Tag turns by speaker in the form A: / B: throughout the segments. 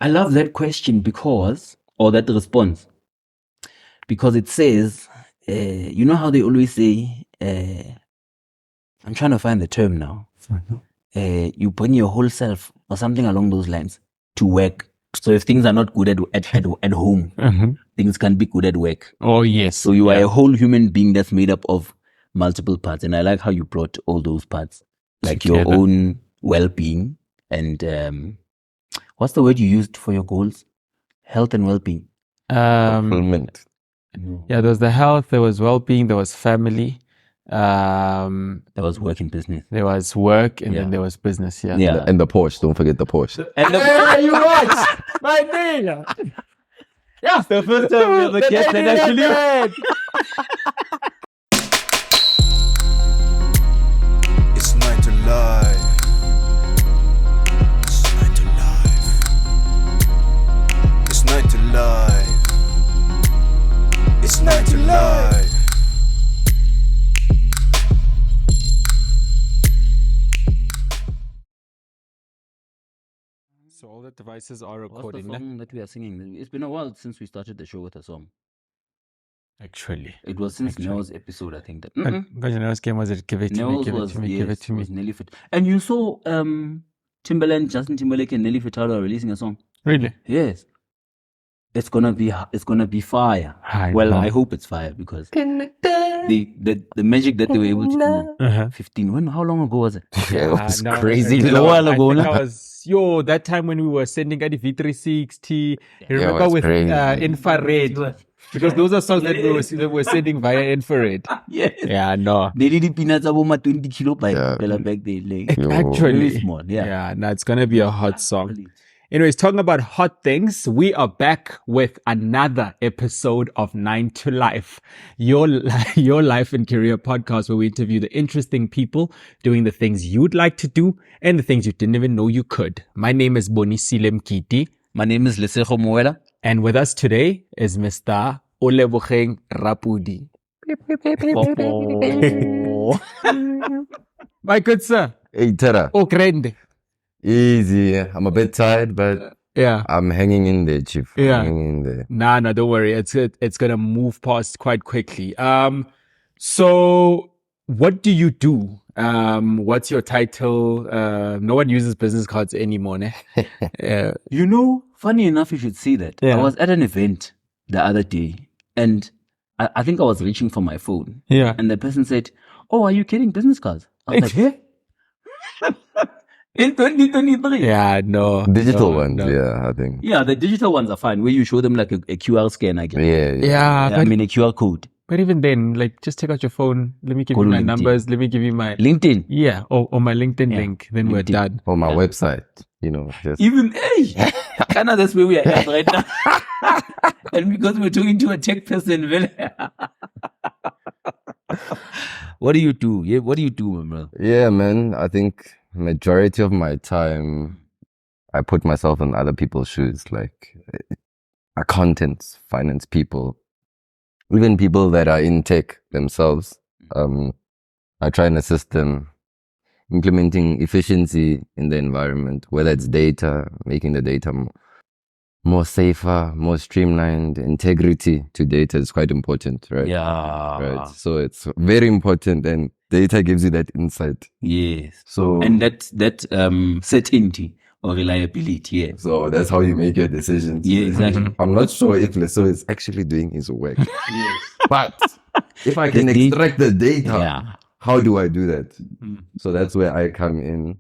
A: I love that question or that response, because it says, you know how they always say, I'm trying to find the term now. You bring your whole self or something along those lines to work. So if things are not good at home, things can be good at work.
B: Oh, yes.
A: So you are a whole human being that's made up of multiple parts. And I like how you brought all those parts, like
B: together.
A: your own well-being and what's the word you used for your goals? Health and well-being.
C: Fulfillment.
B: Yeah, there was the health, there was well-being, there was family.
A: There was work and business.
B: There was work, and then there was business. Yeah.
C: And the Porsche. Don't forget the Porsche.
A: And
B: You watch my nigga. Yeah,
A: the first time we ever guessed that actually.
D: It's 9 to life. It's 9 to life. It's 9 to life. It's 9 to life.
B: So all the devices are
A: What's the
B: recording.
A: song that we are singing? It's been a while since we started the show with a song.
B: Actually,
A: It was since Neo's episode, I think. That
B: because Neo's game was it? Give it to me,
A: Neo's
B: give it
A: was,
B: to me,
A: yes,
B: give it to me.
A: was Nelly Fit. And you saw Timberland, Justin Timberlake, and Nelly Furtado are releasing a song.
B: Really?
A: Yes, it's gonna be fire.
B: I
A: Well,
B: know.
A: I hope it's fire, because the magic that they were able to do. 15. How long ago was it?
C: Yeah, it was
B: no,
C: crazy.
A: It's a while ago,
B: I think
A: no?
B: I was that time when we were sending at the V360. You
C: it
B: remember
C: was
B: with
C: crazy.
B: infrared? Because those are songs that we were sending via infrared.
A: Yes.
B: Yeah, no.
A: They did peanuts about 20 kilobytes
C: Yeah.
A: back then. Like,
C: Yo.
B: Actually,
A: very small. Yeah.
B: no, it's gonna be a hot song. Anyways, talking about hot things, we are back with another episode of 9 to Life, your life and career podcast, where we interview the interesting people doing the things you'd like to do and the things you didn't even know you could. My name is Bonisile Mkiti,
A: My name is Lesego Moela.
B: and with us today is Mr. Olebogeng Rapudi. My good sir.
C: Hey, Tara.
B: Oh, grande.
C: Easy. I'm a bit tired, but
B: Yeah.
C: I'm hanging in there, Chief.
B: Yeah.
C: Hanging in there.
B: Nah, don't worry. It's gonna move past quite quickly. So what do you do? What's your title? No one uses business cards anymore, ne?
A: You know, funny enough, you should see that.
B: Yeah.
A: I was at an event the other day, and I think I was reaching for my phone.
B: Yeah.
A: And the person said, "Oh, are you getting business cards?" I was like, "Hey." In 2023.
B: Yeah, no.
C: Digital
B: no,
C: ones,
B: no.
C: yeah, I think.
A: Yeah, the digital ones are fine, where you show them like a QR scan, I guess.
C: Yeah.
B: Yeah,
A: I mean, a QR code.
B: but even then, like, just take out your phone. Let me give
A: Go
B: you
A: to
B: my
A: LinkedIn.
B: numbers. Let me give you my
A: LinkedIn.
B: or my LinkedIn
A: Yeah,
B: link. Then we're
A: LinkedIn.
B: done.
C: Or my website, just
A: Even, hey, Kana, that's where we are at right now. And because we're talking to a tech person, well, what do you do? Yeah, what do you do, my brother?
C: Yeah, man. I think majority of my time, I put myself in other people's shoes, like accountants, finance people, even people that are in tech themselves. I try and assist them implementing efficiency in the environment, whether it's data, making the data more safer, more streamlined. Integrity to data is quite important, right?
A: Yeah.
C: Right. So it's very important, and data gives you that insight.
A: Yes.
C: So
A: And that certainty or reliability, yeah.
C: So that's how you make your decisions.
A: Yeah, exactly.
C: I'm not sure if Leso is actually doing his work.
A: Yes.
C: But if I can
A: The data-
C: extract the data,
A: Yeah.
C: how do I do that? So that's where I come in.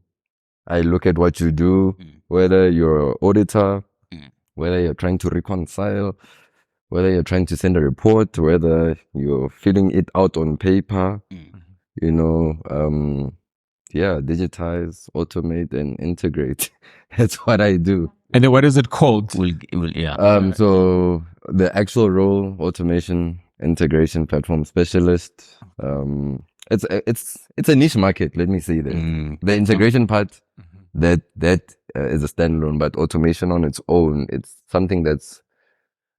C: I look at what you do, whether you're an auditor, whether you're trying to reconcile, whether you're trying to send a report, whether you're filling it out on paper, digitize, automate, and integrate. That's what I do.
B: And then what is it called?
A: Yeah.
C: So the actual role, automation integration platform specialist. It's a niche market. Let me say that. The integration part, that is a standalone, but automation on its own, it's something that's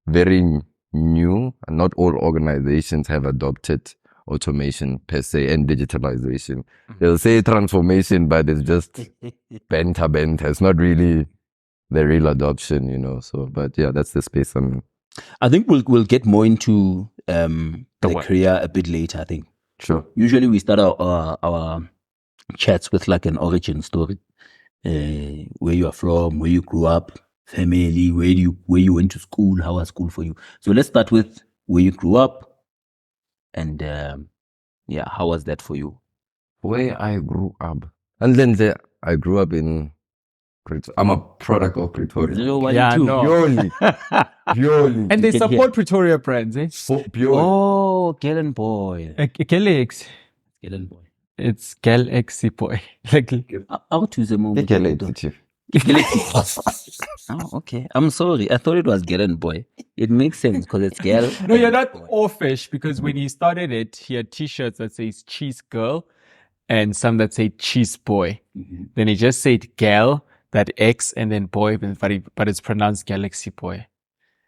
C: very new. And not all organizations have adopted automation per se and digitalization. They'll say transformation, but it's just benta. It's not really the real adoption, you know. So, but yeah, that's the space I'm in.
A: I think we'll get more into the
B: what?
A: career a bit later. I think
C: Sure.
A: usually we start our chats with like an origin story, where you are from, where you grew up, family, where you went to school, how was school for you. So let's start with where you grew up, and yeah, how was that for you?
C: Where I grew up, and then I grew up in. I'm a product of Pretoria.
B: Yeah, no.
C: Purely, purely.
B: And they
A: Get here.
B: support Pretoria brands, eh?
C: Pure.
A: Oh, Galen boy,
B: Galax.
A: Galen boy.
B: It's Galaxy boy. Like,
A: How to the moment?
C: Chief.
A: Oh, okay. I'm sorry. I thought it was Galen boy. It makes sense because it's Gal.
B: no, you're not offish because when he started it, he had t-shirts that says cheese girl and some that say cheese boy. Then he just said gal, that X, and then boy, but it's pronounced Galaxy boy.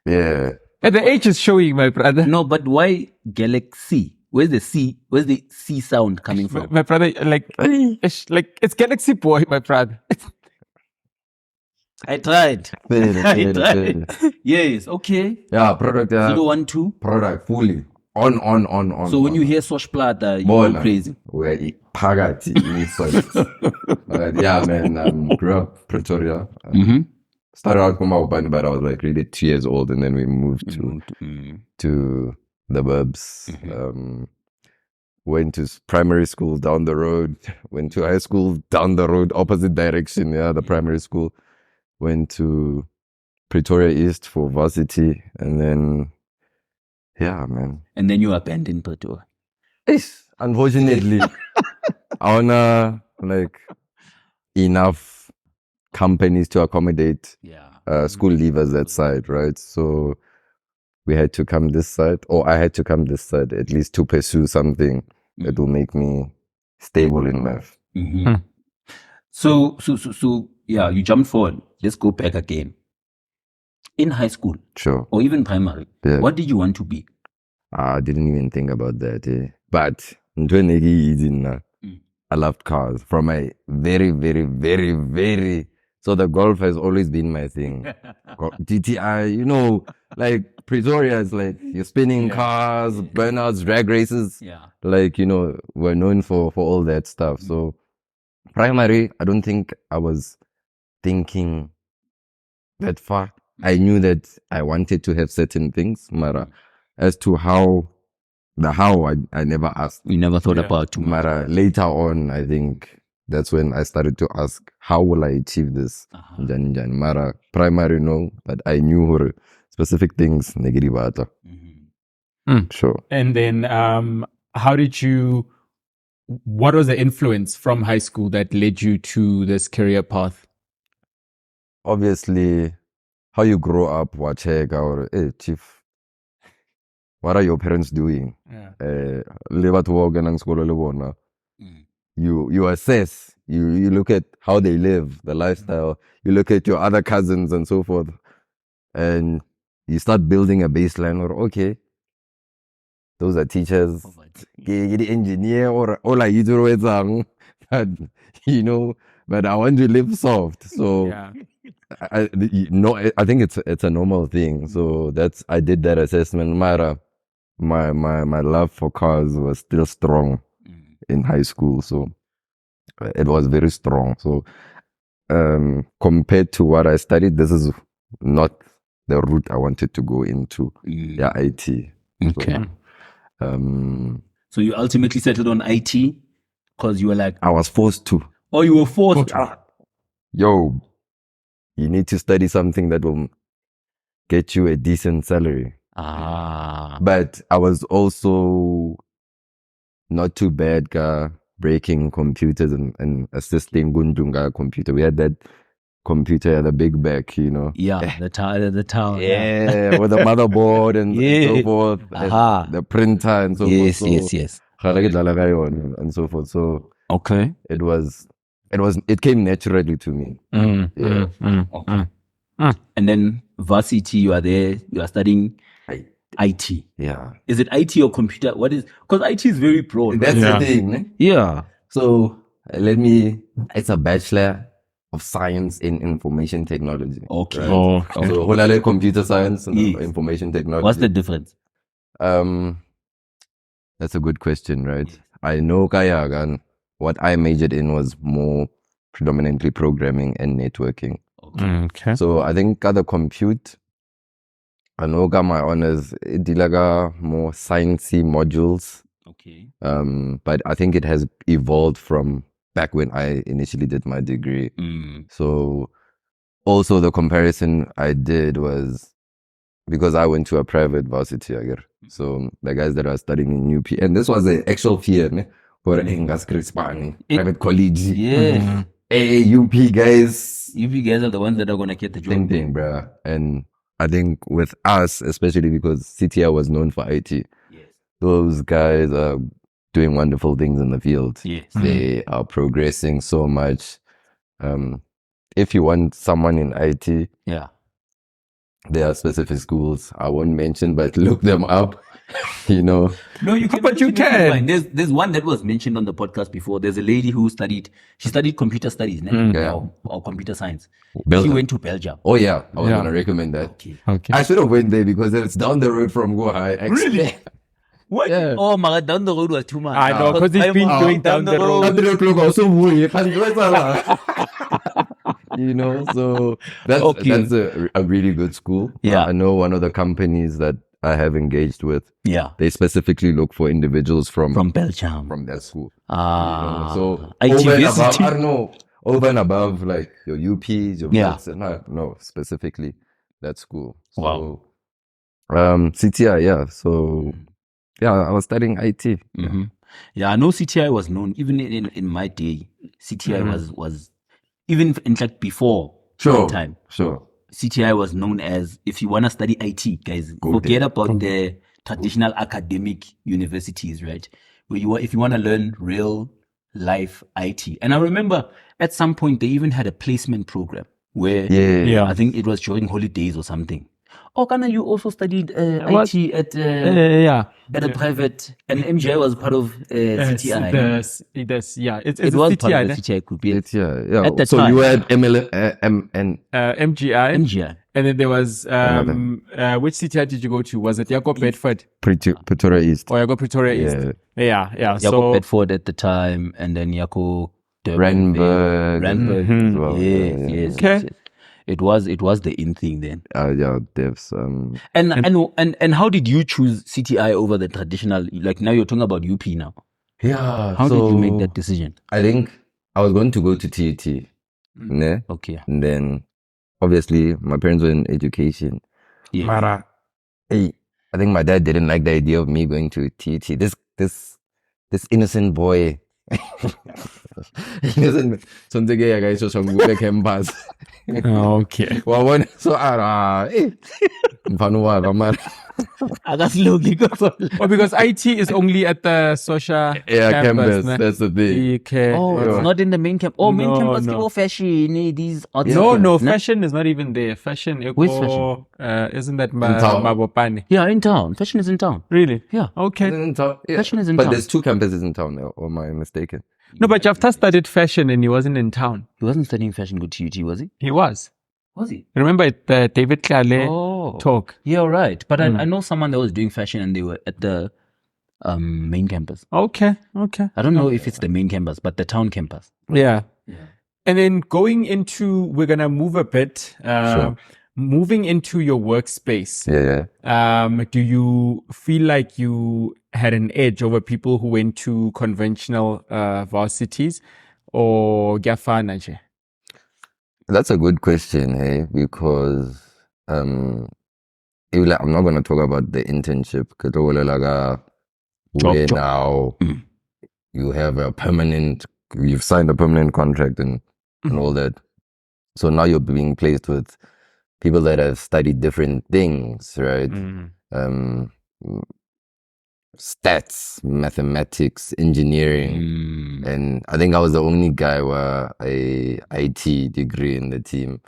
C: Yeah.
B: And the H is showing, my brother.
A: No, but why Galaxy? Where's the C? Where's the C sound coming from?
B: My brother, like it's Galaxy boy, my brother.
A: I tried. I tried. Yes, okay.
C: Yeah, product.
A: 012.
C: Product fully on.
A: So when you hear Sosh Plata, you
C: Bona,
A: go crazy.
C: where Pagati yeah, man. Grew up Pretoria. Started out from Maubani, but I was like really 2 years old, and then we moved to the burbs. Went to primary school down the road. Went to high school down the road, opposite direction. Yeah, the primary school. Went to Pretoria East for varsity, and then yeah, man.
A: And then you abandoned Pretoria.
C: Yes, unfortunately, I wanna like enough companies to accommodate school leavers that side, right? So we had to come this side, or I had to come this side, at least to pursue something that will make me stable in life.
A: So yeah, you jumped forward. Let's go back again. In high school,
C: Sure.
A: or even primary,
C: Yeah.
A: what did you want to be?
C: I didn't even think about that. But I loved cars from a very, very, very, very. So the Golf has always been my thing. GTI, you know, like Pretoria is like you're spinning cars, burnouts, drag races.
A: Yeah.
C: Like, you know, we're known for all that stuff. So primary, I don't think I was thinking that far. I knew that I wanted to have certain things, Mara. As to how, I never asked.
A: You never thought about too much.
C: Mara, later on, I think that's when I started to ask, how will I achieve this? Mara, primary, no, but I knew her specific things, negative. Sure.
B: And then, what was the influence from high school that led you to this career path?
C: Obviously, how you grow up, or chief, what are your parents doing? You assess, you look at how they live, the lifestyle, you look at your other cousins and so forth, and you start building a baseline, or okay, those are teachers, the engineer, or all I you know, but I want to live soft. So I think it's a normal thing. So I did that assessment. My love for cars was still strong in high school. So it was very strong. So compared to what I studied, this is not the route I wanted to go into. Yeah, IT.
A: Okay. So you ultimately settled on IT because you were like,
C: I was forced to.
A: Oh, you were forced to.
C: Yo, you need to study something that will get you a decent salary. But I was also not too bad, breaking computers and assisting Gundunga computer. We had that computer at the big back, you know.
A: Yeah, the tower.
C: Yeah, with the motherboard and so forth. And the printer and so forth.
A: Yes.
C: And so forth. So
A: okay.
C: It came naturally to me.
A: Okay. And then varsity, you are there, you are studying IT.
C: Yeah.
A: Is it IT or computer? What is, because IT is very broad.
C: That's the thing.
A: Yeah.
C: So it's a bachelor of science in information technology.
A: Okay.
C: Right?
B: Oh,
C: So when I like computer science and
A: Yes.
C: information technology.
A: What's the difference?
C: That's a good question, right? I know Kayagan. What I majored in was more predominantly programming and networking.
B: okay.
C: So I think the compute, I know got my honors, dilaga more sciencey modules.
A: Okay.
C: But I think it has evolved from back when I initially did my degree. So also the comparison I did was because I went to a private varsity, I guess. So the guys that are studying in UP, and this was the actual fear, ne? For private college.
A: Yeah.
C: Hey, UP guys.
A: You guys are the ones that are gonna get the job.
C: Same thing, bruh. And I think with us, especially because CTI was known for IT,
A: Yes.
C: those guys are doing wonderful things in the field.
A: Yes.
C: They are progressing so much. If you want someone in IT,
A: Yeah.
C: there are specific schools I won't mention, but look them up. You know,
A: No, you can.
B: But you
A: mention it,
B: can.
A: it's fine. There's one that was mentioned on the podcast before. There's a lady who studied computer studies, ne?
C: Yeah.
A: or computer science. She
C: Belgium.
A: went to Belgium.
C: Oh yeah, I was
B: Yeah.
C: gonna recommend that.
A: Okay.
B: Okay.
C: I should have went there because it's down the road from Gohai.
A: Really? What?
B: Yeah.
A: Oh my God, down the road was too much.
B: I know, 'cause he's
A: I'm
B: been
A: walking
B: going down the road.
C: 100 o'clock also moving. You can't do it, Salah. You know, so that's
A: Okay.
C: a really good school.
A: Yeah.
C: I know one of the companies that I have engaged with,
A: Yeah.
C: they specifically look for individuals from
A: Belgium.
C: that school.
A: So
C: IT over and above,
A: visiting.
C: I don't know, over and above like your UPs, your
A: Yeah.
C: Vets, no, specifically that school. So,
A: Wow.
C: CTI, yeah. So, yeah, I was studying IT.
A: Mhm. Yeah, I know CTI was known even in my day. CTI was even in fact before my time.
C: Sure.
A: CTI was known as, if you want to study IT, guys, forget about the traditional academic universities, right? If you want to learn real life IT. And I remember at some point they even had a placement program where
B: Yeah.
A: I think it was during holidays or something. Oh, Kana, you also studied
B: What?
A: IT at
B: Yeah.
A: a private, and MJ was part of CTI.
B: It's
A: It
B: a
A: was
B: CTI,
A: part of
B: ne?
A: the CTI group. Yes.
C: CTI, yeah.
A: At the
C: so
A: time.
C: you had and
B: MGI.
A: MGI.
B: And then there was, which CTI did you go to? Was it Jacob Bedford
C: Pretoria East.
B: or Jacob Pretoria East? Yeah.
A: Jacob
B: So,
A: Bedford at the time, and then Jacob
C: Randburg.
A: Randburg.
C: as well.
A: Yes.
B: Okay.
A: Yes. It was the in thing then.
C: Yeah, devs.
A: And how did you choose CTI over the traditional? Like now you're talking about UP now.
C: Yeah.
A: How did you make that decision?
C: I think I was going to go to TET. Ne?
A: Okay.
C: And then obviously my parents were in education.
A: Yeah.
C: Mara, hey, I think my dad didn't like the idea of me going to TET. This innocent boy. Innocent. Sonzege guys so shangule campus.
B: okay.
C: Well, so hey. Mfano wa kamara.
B: Oh, because IT is only at the social
C: campus.
B: ne?
C: That's the thing.
B: Okay.
A: Oh,
C: Yeah.
A: it's not in the main camp. Oh, main
B: No,
A: campus,
B: no.
A: fashion. These arts.
B: No, fashion is not even there. Fashion,
A: Where's fashion?
B: Isn't that
C: town.
B: Mabopane?
A: Yeah, in town. Fashion is in town.
B: Really?
A: Yeah.
B: Okay.
C: In town, yeah.
A: Fashion is in
C: But
A: town.
C: there's 2 campuses in town, or am I mistaken?
B: No, but Jafta studied fashion and he wasn't in town.
A: He wasn't studying fashion good TUT, was he?
B: He was.
A: Was he?
B: Remember at the David Klale talk?
A: Yeah, right. But I know someone that was doing fashion and they were at the main campus.
B: Okay.
A: I don't know if it's the main campus, but the town campus.
B: Yeah. And then going into, we're going to move a bit,
C: Sure.
B: moving into your workspace.
C: Yeah.
B: Do you feel like you had an edge over people who went to conventional varsities or Gyafana nje?
C: That's a good question, hey, because I'm not going to talk about the internship because where
A: Job.
C: now you have you've signed a permanent contract and all that. So now you're being placed with people that have studied different things, right? Stats, mathematics, engineering. And I think I was the only guy with a IT degree in the team.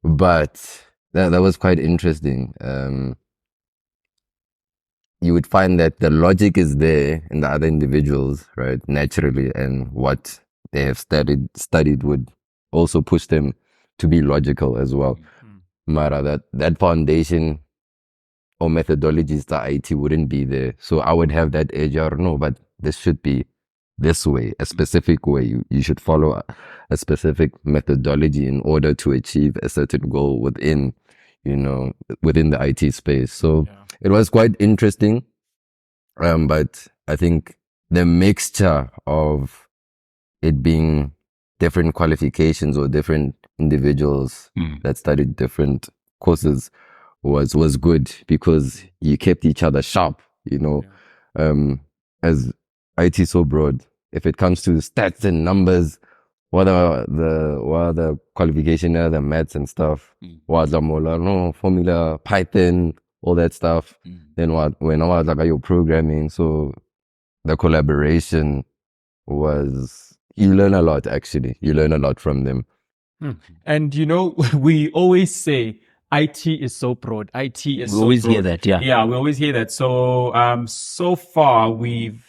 C: But that was quite interesting. You would find that the logic is there in the other individuals, right? Naturally, and what they have studied would also push them to be logical as well. Mara, that foundation or methodologies that IT wouldn't be there. So I would have that edge. I don't know, but this should be this way, a specific way. You should follow a specific methodology in order to achieve a certain goal within, within the IT space. So it was quite interesting. But I think the mixture of it being different qualifications or different individuals that studied different courses was good because you kept each other sharp, as IT is so broad. If it comes to stats and numbers, what are the qualification, the maths and stuff, formula, Python, all that stuff. Then when I was like, you're programming, so the collaboration was, you learn a lot actually. You learn a lot from them.
B: And we always say IT is so broad. IT is
A: We
B: so
A: always
B: broad.
A: hear that, yeah.
B: Yeah, we always hear that. So, so far we've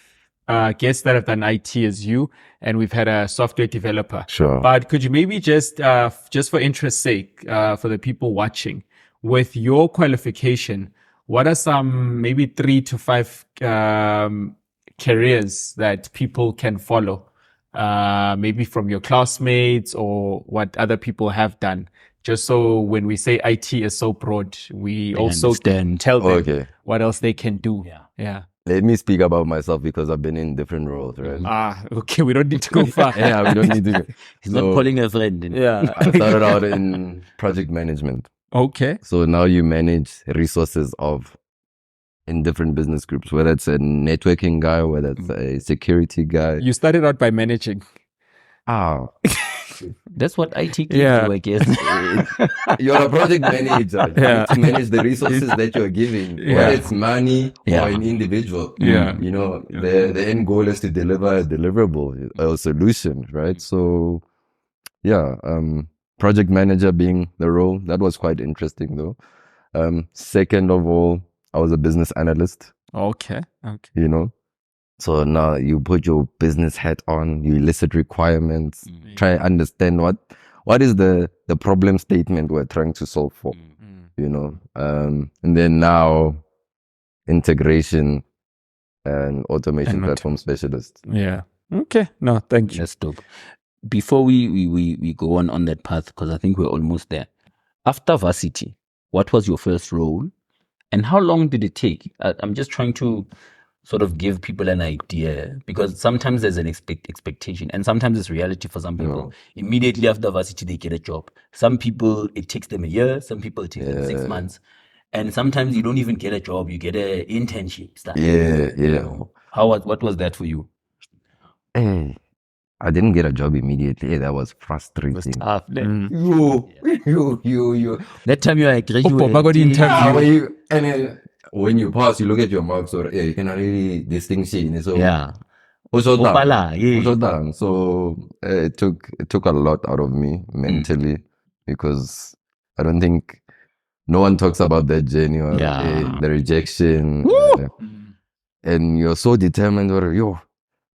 B: guests that have done IT as you, and we've had a software developer.
C: Sure.
B: But could you maybe just for interest's sake, for the people watching, with your qualification, what are some maybe 3 to 5 careers that people can follow? Maybe from your classmates or what other people have done. Just so when we say IT is so broad, we also
A: understand.
B: tell them
C: Okay.
B: what else they can do.
A: Yeah.
B: Yeah.
C: Let me speak about myself because I've been in different roles, right?
B: Okay. We don't need to go far.
C: Yeah, we don't need to.
A: He's not calling a friend.
B: Yeah.
C: I started out in project management.
B: Okay.
C: So now you manage resources in different business groups, whether it's a networking guy, whether it's a security guy.
B: You started out by managing.
A: That's what IT gives
B: Yeah.
A: you, I guess.
C: You're a project manager. You
B: Yeah.
C: need to manage the resources that you're giving,
B: Yeah.
C: whether it's money
A: Yeah.
C: or an individual.
B: Yeah.
C: The end goal is to deliver a deliverable, a solution, right? So, yeah, project manager being the role, that was quite interesting though. Second of all, I was a business analyst,
B: Okay. Okay.
C: So now you put your business hat on, you elicit requirements, try and understand what is the problem statement we're trying to solve for, and then now integration and automation platform specialist.
B: Yeah. Okay. No, thank you.
A: That's dope. Before we go on that path, because I think we're almost there. After varsity, what was your first role? And how long did it take? I'm just trying to sort of give people an idea, because sometimes there's an expectation and sometimes it's reality for some people. Immediately after varsity, they get a job. Some people, it takes them a year. Some people, it takes them 6 months. And sometimes you don't even get a job. You get an internship style.
C: Yeah.
A: What was that for you?
C: Hey, I didn't get a job immediately. That was frustrating.
A: Tough.
C: You.
A: That time you are a graduate.
C: When you pass, you look at your marks, or you can really distinction. So
A: Yeah.
C: So it took a lot out of me mentally, because I don't think no one talks about that journey or the rejection, and you're so determined. Or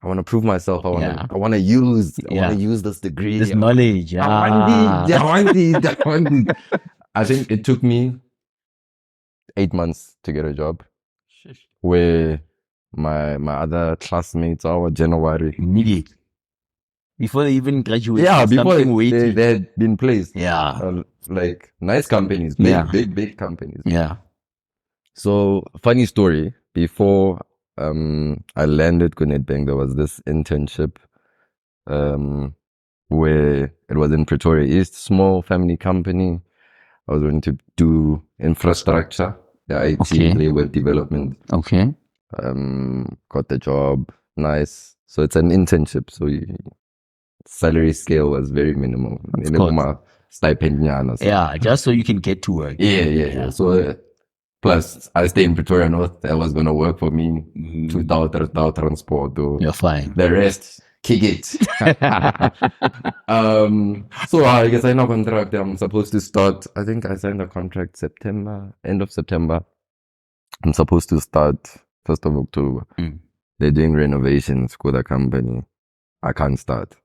C: I want to prove myself. I want to use this degree,
A: this knowledge.
C: I want it. I think it took me 8 months to get a job, where my other classmates, our January.
A: Immediate. Before they even graduate.
C: Yeah, before
A: they
C: they had been placed.
A: Yeah.
C: Like nice companies, big companies.
A: Yeah.
C: So funny story, before I landed Nedbank, there was this internship where it was in Pretoria East, small family company. I was going to do infrastructure, the IT, web development.
A: Okay.
C: Got the job, nice. So it's an internship, so salary scale was very minimal. Stipend.
A: Yeah, just so you can get to work.
C: Yeah. So plus, I stay in Pretoria North. That was gonna work for me. 2,000 transport.
A: You're fine.
C: The rest, kick it. So I guess I signed a contract. I'm supposed to start. I think I signed a contract end of September. I'm supposed to start 1st of October. They're doing renovations for the company. I can't start.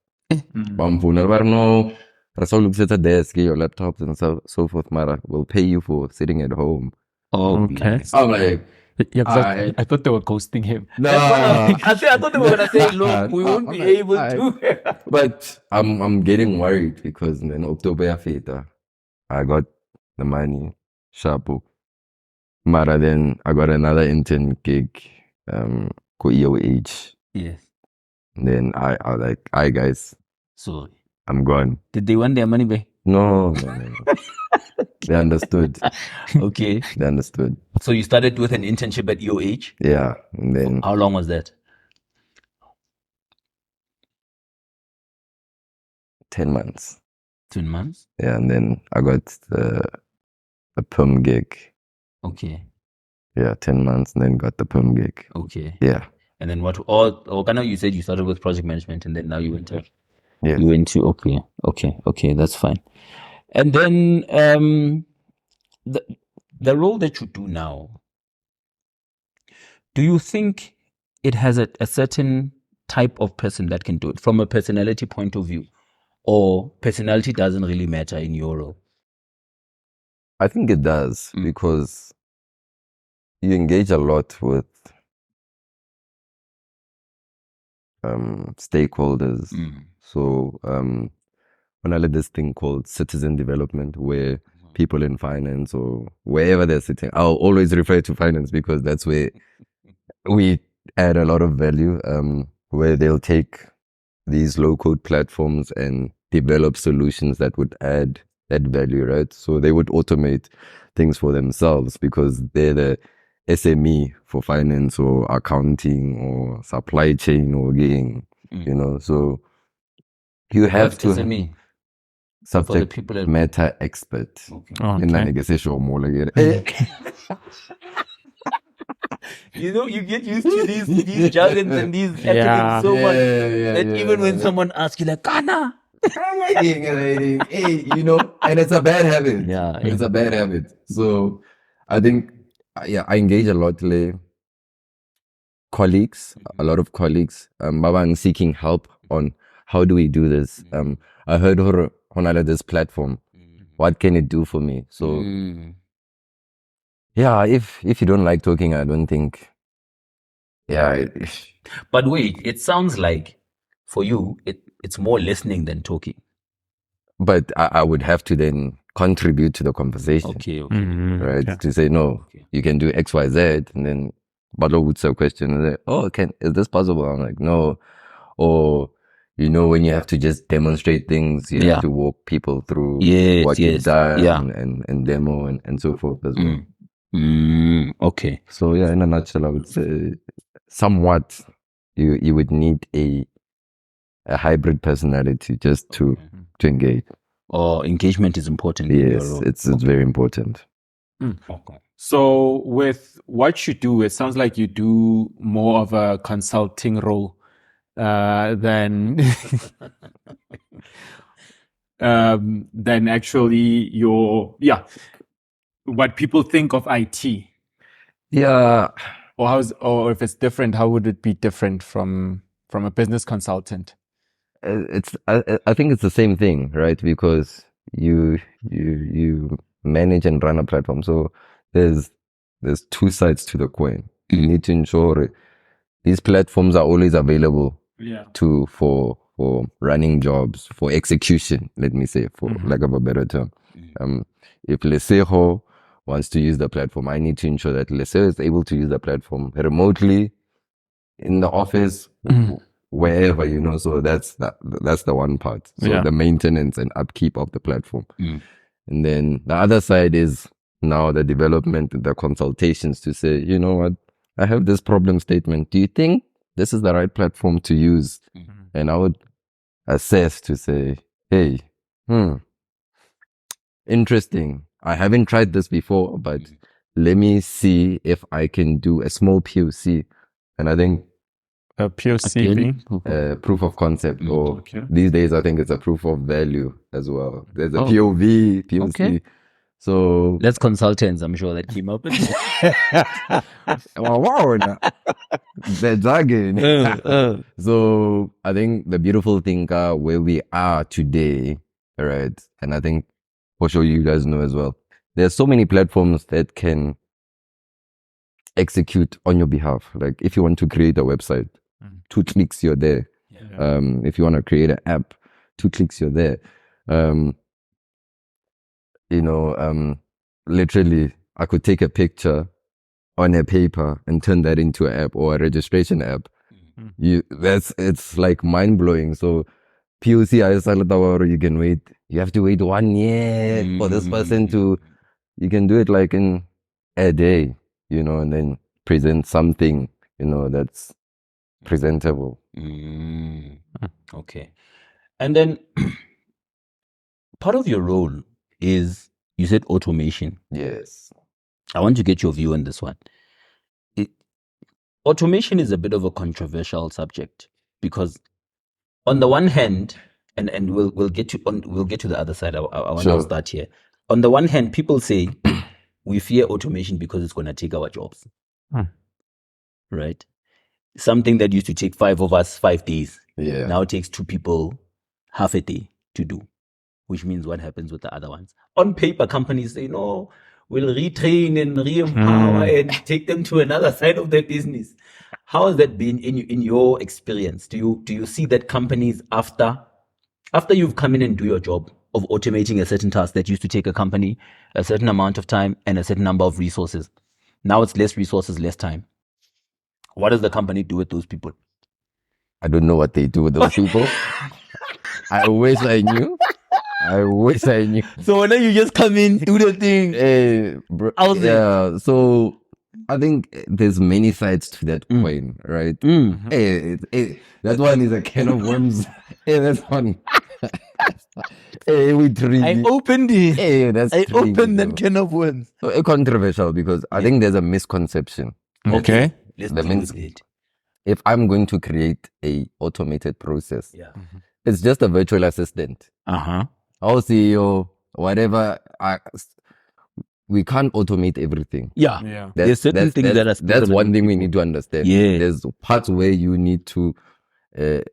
C: No, Rasul looks at a desk, your laptops and so forth, Mara, will pay you for sitting at home.
A: Oh,
B: Okay.
A: nice.
C: I'm like,
B: Yeah, 'cause
C: I-
B: I thought they were ghosting him.
C: nah.
A: I thought they were gonna say, look, we won't be able to.
C: But I'm getting worried because in October after I got the money, sharpo. Mara, then I got another intern gig, ko EOH.
A: Yes.
C: Then I was like, "Hi guys,
A: So,
C: I'm gone."
A: did they want their money back?
C: No. They understood.
A: Okay.
C: They understood.
A: So you started with an internship at EOH.
C: Yeah. And then
A: How long was that?
C: 10 months.
A: 2 months.
C: Yeah. And then I got a perm gig.
A: Okay.
C: Yeah, 10 months, and then got the perm gig.
A: Okay.
C: Yeah.
A: And then what? Or kind of you said you started with project management, and then now you went to.
C: Yeah.
A: You went to okay. That's fine. And then the role that you do now. Do you think it has a certain type of person that can do it from a personality point of view, or personality doesn't really matter in your role?
C: I think it does because you engage a lot with stakeholders. So when I did this thing called citizen development, where people in finance or wherever they're sitting, I'll always refer to finance because that's where we add a lot of value, where they'll take these low-code platforms and develop solutions that would add that value, right? So they would automate things for themselves because they're the SME for finance or accounting or supply chain or getting, you know. So you have
A: What's
C: to
A: SME?
C: subject
A: people that-
C: matter expert.
B: Okay.
C: In that negotiation, more like
A: You know, you get used to these jargons and these acronyms so much that even when someone asks you like, Kana.
C: hey, you know, and it's a bad habit.
A: Yeah.
C: It's a bad habit. So I think, yeah, I engage a lot with colleagues, a lot of colleagues, Babang seeking help on how do we do this. I heard her on this platform. What can it do for me? So yeah, if you don't like talking, I don't think. Yeah.
A: But wait, it sounds like for you, it's more listening than talking.
C: But I would have to then contribute to the conversation.
A: Okay.
C: Right?
B: Okay.
C: To say, no, you can do X, Y, Z. And then Balo would say a question and say, is this possible? I'm like, no. Or, you know, when you have to just demonstrate things, you have to walk people through what you've done and demo and so forth as well.
A: Okay.
C: So yeah, in a nutshell, I would say somewhat you would need a hybrid personality just to engage.
A: Or engagement is important. In your
C: Yes,
A: role.
C: it's very important.
A: Okay.
B: So with what you do, it sounds like you do more of a consulting role than than actually what people think of IT.
C: Yeah.
B: Or if it's different, how would it be different from a business consultant?
C: I think it's the same thing, right? Because you manage and run a platform. So there's two sides to the coin. You need to ensure these platforms are always available for running jobs, for execution, let me say, for lack of a better term. If Leseho wants to use the platform, I need to ensure that Leseho is able to use the platform remotely, in the office, wherever, you know. So that's the one part. So the maintenance and upkeep of the platform. And then the other side is now the development, the consultations to say, you know what, I have this problem statement. Do you think this is the right platform to use? And I would assess to say, hey, interesting. I haven't tried this before, but let me see if I can do a small POC. And I think
B: A POC,
C: proof of concept, or these days I think it's a proof of value as well. There's a POV, POC.
A: Okay.
C: So
A: That's consultants, I'm sure, that came up with
C: wow, they're jargon. So I think the beautiful thing where we are today, right? And I think for sure you guys know as well. There's so many platforms that can execute on your behalf. Like if you want to create a website, 2 clicks, you're there. If you want to create an app, 2 clicks, you're there. Literally, I could take a picture on a paper and turn that into an app or a registration app. It's like mind blowing. So POC, you can wait. You have to wait 1 year for this person to. You can do it like in a day, and then present something, that's presentable.
A: Okay. And then part of your role is, you said automation.
C: Yes.
A: I want to get your view on this one. Automation is a bit of a controversial subject because, on the one hand, and we'll get to the other side. I want to start here. On the one hand, people say we fear automation because it's going to take our jobs. Right? Something that used to take 5 of us 5 days now takes 2 people half a day to do, which means what happens with the other ones? On paper, companies say, no, we'll retrain and re-empower and take them to another side of their business. How has that been in your experience? Do you see that companies, after you've come in and do your job of automating a certain task that used to take a company a certain amount of time and a certain number of resources, now it's less resources, less time. What does the company do with those people?
C: I don't know what they do with those people. I wish I knew.
A: So when you just come in, do the thing.
C: So I think there's many sides to that coin, right? That one is a can of worms. That's one. We treat.
A: I opened it. I opened that can of worms.
C: So controversial because I think there's a misconception.
B: Okay.
C: If I'm going to create a automated process, it's just a virtual assistant. Our CEO, whatever. We can't automate everything.
A: There's certain things
C: that's one thing we need to understand. There's parts where you need to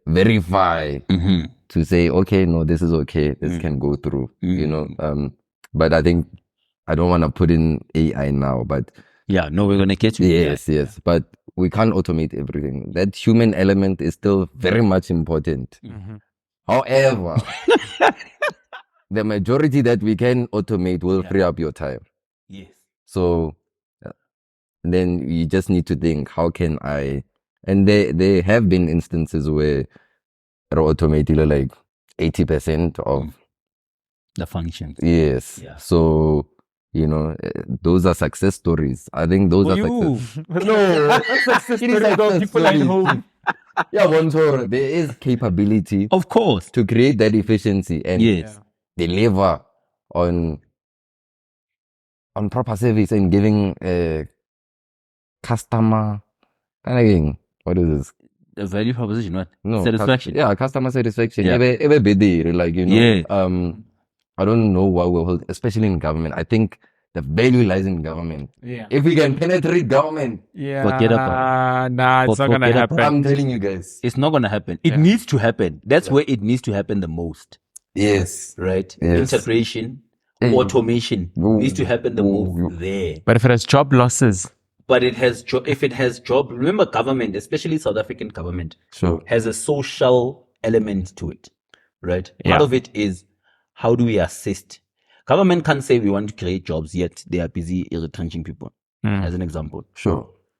C: verify to say, okay, no, this is okay, this can go through. But I think I don't want to put in AI now, but
A: we're gonna get to
C: yes, but we can't automate everything. That human element is still very much important. However, the majority that we can automate will free up your time. So then you just need to think, how can I? And there have been instances where automated like 80% of
A: the functions.
C: Yes. So those are success stories. I think those are success.
B: No, success stories. People at home.
C: There is capability,
A: of course,
C: to create that efficiency and deliver on proper service and giving customer what is this?
A: The value proposition, what?
C: No,
A: satisfaction.
C: Customer satisfaction. Every bit, I don't know why we're holding, especially in government. I think the value lies in government. If we can penetrate government,
A: forget about it.
B: It's not gonna happen.
C: I'm telling you guys,
A: it's not gonna happen. It needs to happen. That's where it needs to happen the most.
C: Yes.
A: Right?
C: Yes.
A: Integration, automation needs to happen the most there.
B: But if it has job losses.
A: But if it has job, remember government, especially South African government, has a social element to it, right? Part of it is, how do we assist? Government can't say we want to create jobs, yet they are busy retrenching people, as an example.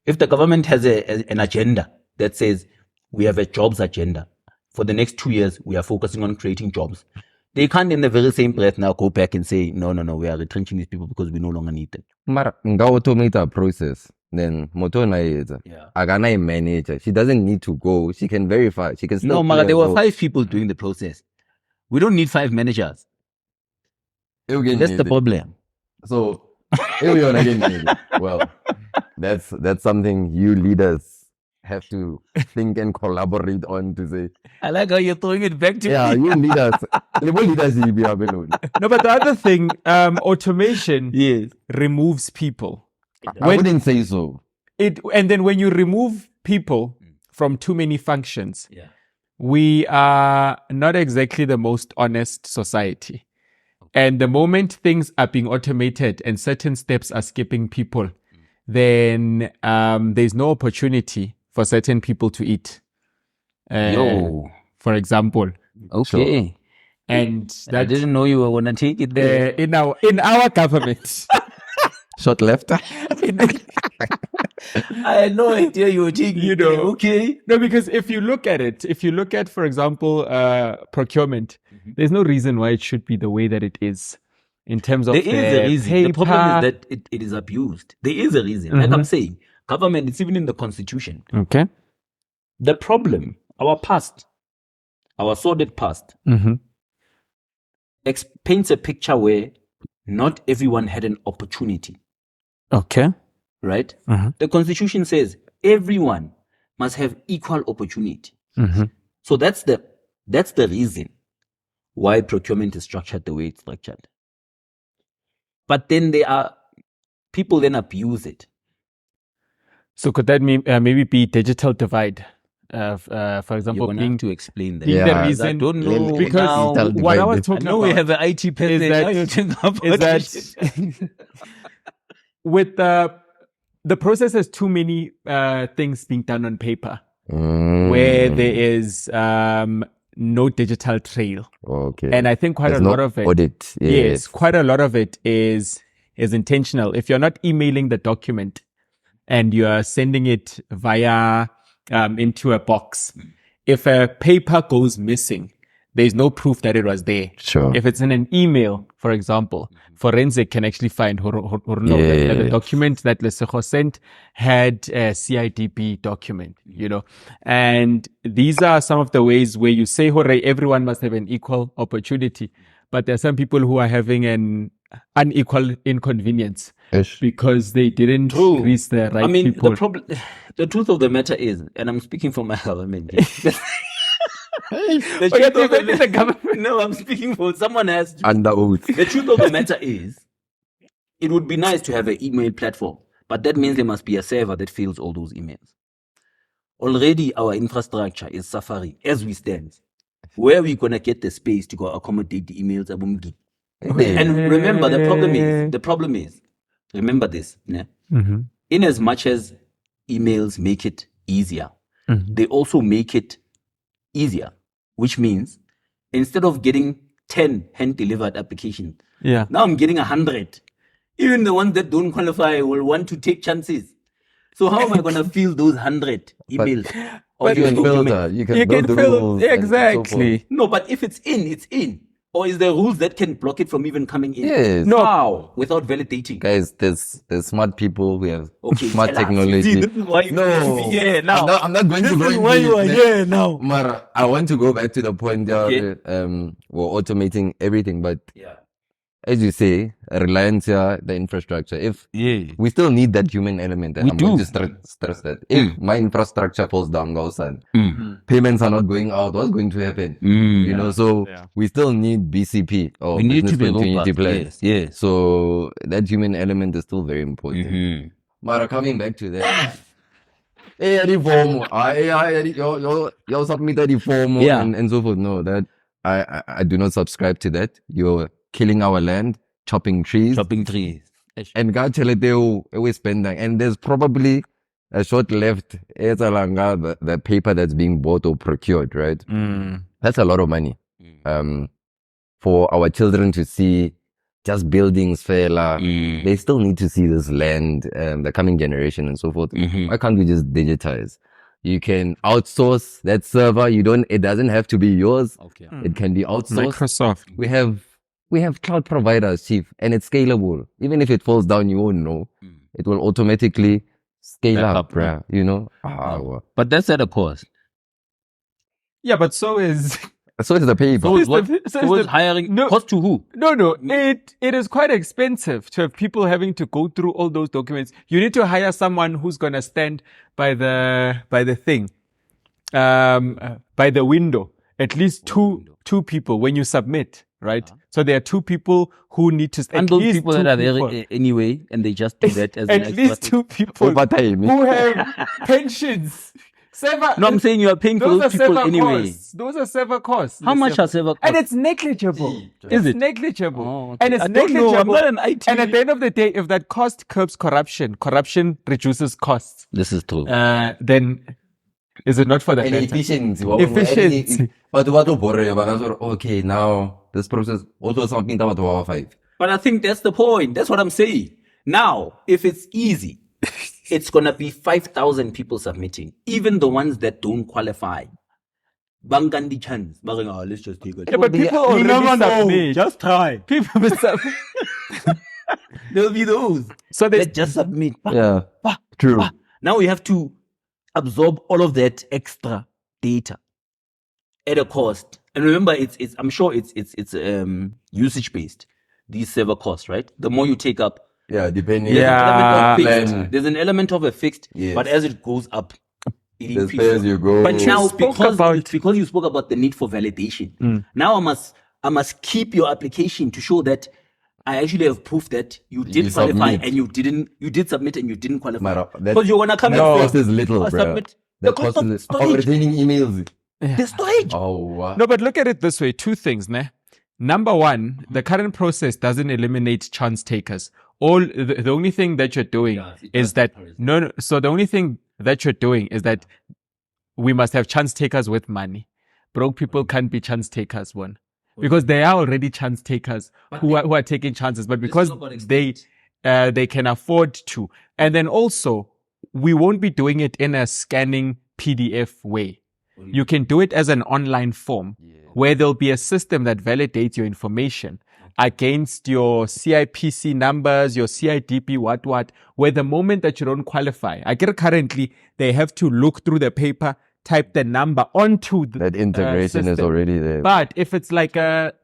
A: If the government has an agenda that says we have a jobs agenda, for the next 2 years, we are focusing on creating jobs, they can't in the very same breath now go back and say, no, we are retrenching these people because we no longer need them.
C: Mara, automate a process. Then Motona is a manager. She doesn't need to go. She can verify. She can still.
A: No, Mara, there were 5 people doing the process. We don't need 5 managers. That's the problem.
C: So, well, that's something you leaders have to think and collaborate on to say.
A: I like how you're throwing it back to me.
C: You leaders.
B: No, but the other thing, automation removes people.
C: I wouldn't say so.
B: And then when you remove people from too many functions, we are not exactly the most honest society. And the moment things are being automated and certain steps are skipping people, then there's no opportunity for certain people to eat.
A: Yo.
B: For example.
A: Okay.
B: And
A: I
B: that
A: didn't know you were gonna take it there.
B: in our government.
C: Short left.
A: I had no idea you were taking
B: You
A: it
B: know.
A: there. Okay.
B: No, because if you look at, for example, procurement, there's no reason why it should be the way that it is in terms of
A: There is a reason. The
B: paper.
A: problem is that it is abused. There is a reason. Like I'm saying, government, it's even in the constitution.
B: Okay.
A: The problem, our past, our sordid past, paints a picture where not everyone had an opportunity,
B: Okay.
A: right? The constitution says everyone must have equal opportunity. So that's the reason why procurement is structured the way it's structured. But then people then abuse it.
B: So could that mean maybe be digital divide? For
A: You're
B: example,
A: gonna
B: being
A: have to explain that.
B: being the
C: Yeah,
B: reason
A: I don't know
B: because
A: now.
C: Digital
B: what I
C: divide.
B: was
A: I
B: talking
A: know
B: about
A: we have an IT person.
B: is
A: Now
B: that-
A: you're talking about
B: is
A: this.
B: that with the process has too many things being done on paper where there is no digital trail.
C: Okay.
B: And I think quite
C: There's
B: a
C: no
B: lot of it.
C: audit.
B: Yes, quite a lot of it is intentional. If you're not emailing the document and you are sending it via into a box, if a paper goes missing, there's no proof that it was there.
C: Sure.
B: If it's in an email, for example, forensic can actually find that the
C: Yeah.
B: document that Lesego sent had a CIDP document, and these are some of the ways where you say, hooray, everyone must have an equal opportunity. But there are some people who are having an unequal inconvenience
C: Ish.
B: because they didn't
A: True.
B: grease the right people.
A: The truth of the matter is, and I'm speaking for my government. The
B: Okay,
A: truth of
B: so the government.
A: No, I'm speaking for someone else.
C: Under oath.
A: The truth of the matter is, it would be nice to have an email platform, but that means there must be a server that fills all those emails. Already, our infrastructure is suffering as we stand. Where are we gonna get the space to go accommodate the emails? And remember, the problem is, remember this, yeah? In as much as emails make it easier, they also make it easier, which means instead of getting 10 hand-delivered applications,
B: Yeah.
A: now I'm getting 100. Even the ones that don't qualify will want to take chances. So how am I going to fill those 100 emails?
C: But you can filter. You can build the rules. and so
B: Exactly.
A: No, but if it's in, it's in. Or is there rules that can block it from even coming in?
C: Yes.
B: No.
A: How? Without validating.
C: Guys, there's smart people. We have
A: Okay,
C: smart
A: tell us.
C: technology.
A: See, this is why you
C: No.
A: yeah, now.
C: I'm not going to go
A: This is
C: into
A: why you are
C: it,
A: here now.
C: Mara, I want to go back to the point there.
A: Okay.
C: We're automating everything, but
A: Yeah.
C: as you say, reliance here, the infrastructure. If
A: Yeah.
C: we still need that human element, and
A: We
C: I'm going
A: do.
C: to stress that. If my infrastructure falls down, payments are not going out, what's going to happen? You know, so we still need BCP or
A: We need to
C: business
A: be
C: continuity
A: robust.
C: plan.
A: Yes.
C: So that human element is still very important.
A: Mm-hmm.
C: Mara, coming back to that. Hey, the form. You submitted the form
A: Yeah.
C: and so forth. No, that I do not subscribe to that. You're killing our land, chopping trees.
A: Chopping trees.
C: And God tell it they always spending. And there's probably a short left. It's the paper that's being bought or procured, right? That's a lot of money. For our children to see just buildings, fella. They still need to see this land, the coming generation and so forth. Why can't we just digitize? You can outsource that server. It doesn't have to be yours.
A: Okay.
C: It can be outsourced.
B: Microsoft.
C: We have cloud providers, chief, and it's scalable. Even if it falls down, you won't know. It will automatically scale
A: Back
C: up,
A: up,
C: bruh. You know?
A: But that's at a cost.
B: Yeah, but so is
C: So is the paper.
A: So is
B: the-
A: hiring
B: No.
A: cost to who?
B: No. It is quite expensive to have people having to go through all those documents. You need to hire someone who's gonna stand by the thing, by the window. At least two people when you submit, right? So there are two people who need to
A: And those people that are there anyway, and they just do that as an
B: at
A: extra
B: least
A: thing.
B: two people
C: Overtime.
B: who have pensions Server,
A: No, I'm saying you are paying for
B: those are
A: those people
B: server
A: anyway.
B: costs. Those are server costs.
A: How
B: The
A: much
B: server-
A: are server costs?
B: And it's negligible.
A: Is
B: It's
A: it?
B: negligible.
A: Oh, okay.
B: And it's
A: I don't
B: negligible.
A: know. I'm not an IT.
B: And at the end of the day, if that cost curbs corruption, corruption reduces costs.
A: This is true.
B: Then is it not for the
C: And
B: better?
C: efficiency.
B: Efficiency.
C: But what okay, now this process also something that was 5.
A: But I think that's the point. That's what I'm saying. Now, if it's easy, it's gonna be 5,000 people submitting, even the ones that don't qualify. Bangandi chance. Let's just take it.
B: Yeah, but people already submit.
A: Just try.
B: People will submit.
A: There'll be those
B: So
A: that just submit.
C: Yeah. True.
A: Now we have to absorb all of that extra data at a cost. And remember, it's I'm sure it's usage based. These server costs, right? The more you take up,
C: Yeah, depending.
B: Yeah.
A: there's an element of a fixed,
C: Yes.
A: but as it goes up, it
C: As
A: increases.
C: as you go.
A: But now,
B: spoke
A: because
B: about-
A: you spoke about the need for validation, now I must keep your application to show that I actually have proof that you did
C: You
A: qualify
C: submit.
A: and you did submit and you didn't qualify.
C: Mara, that-
A: Because you're gonna come
C: that
A: and
C: cost
A: say,
C: is little,
A: "Oh,
C: bro.
A: submit."
C: That
A: The cost
C: cost
A: of
C: is
A: storage.
C: retaining emails.
A: The storage.
C: Oh, wow.
B: No, but look at it this way. Two things, ne? Number one, the current process doesn't eliminate chance takers. The only thing that you're doing is that no. So the only thing that you're doing is that we must have chance takers with money. Broke people can't be chance takers, one, because they are already chance takers who are taking chances, but because they can afford to, and then also we won't be doing it in a scanning PDF way. You can do it as an online form where there'll be a system that validates your information against your CIPC numbers, your CIDP, what, where the moment that you don't qualify, I get currently, they have to look through the paper, type the number onto the
C: That integration is
B: system.
C: already there.
B: But if it's like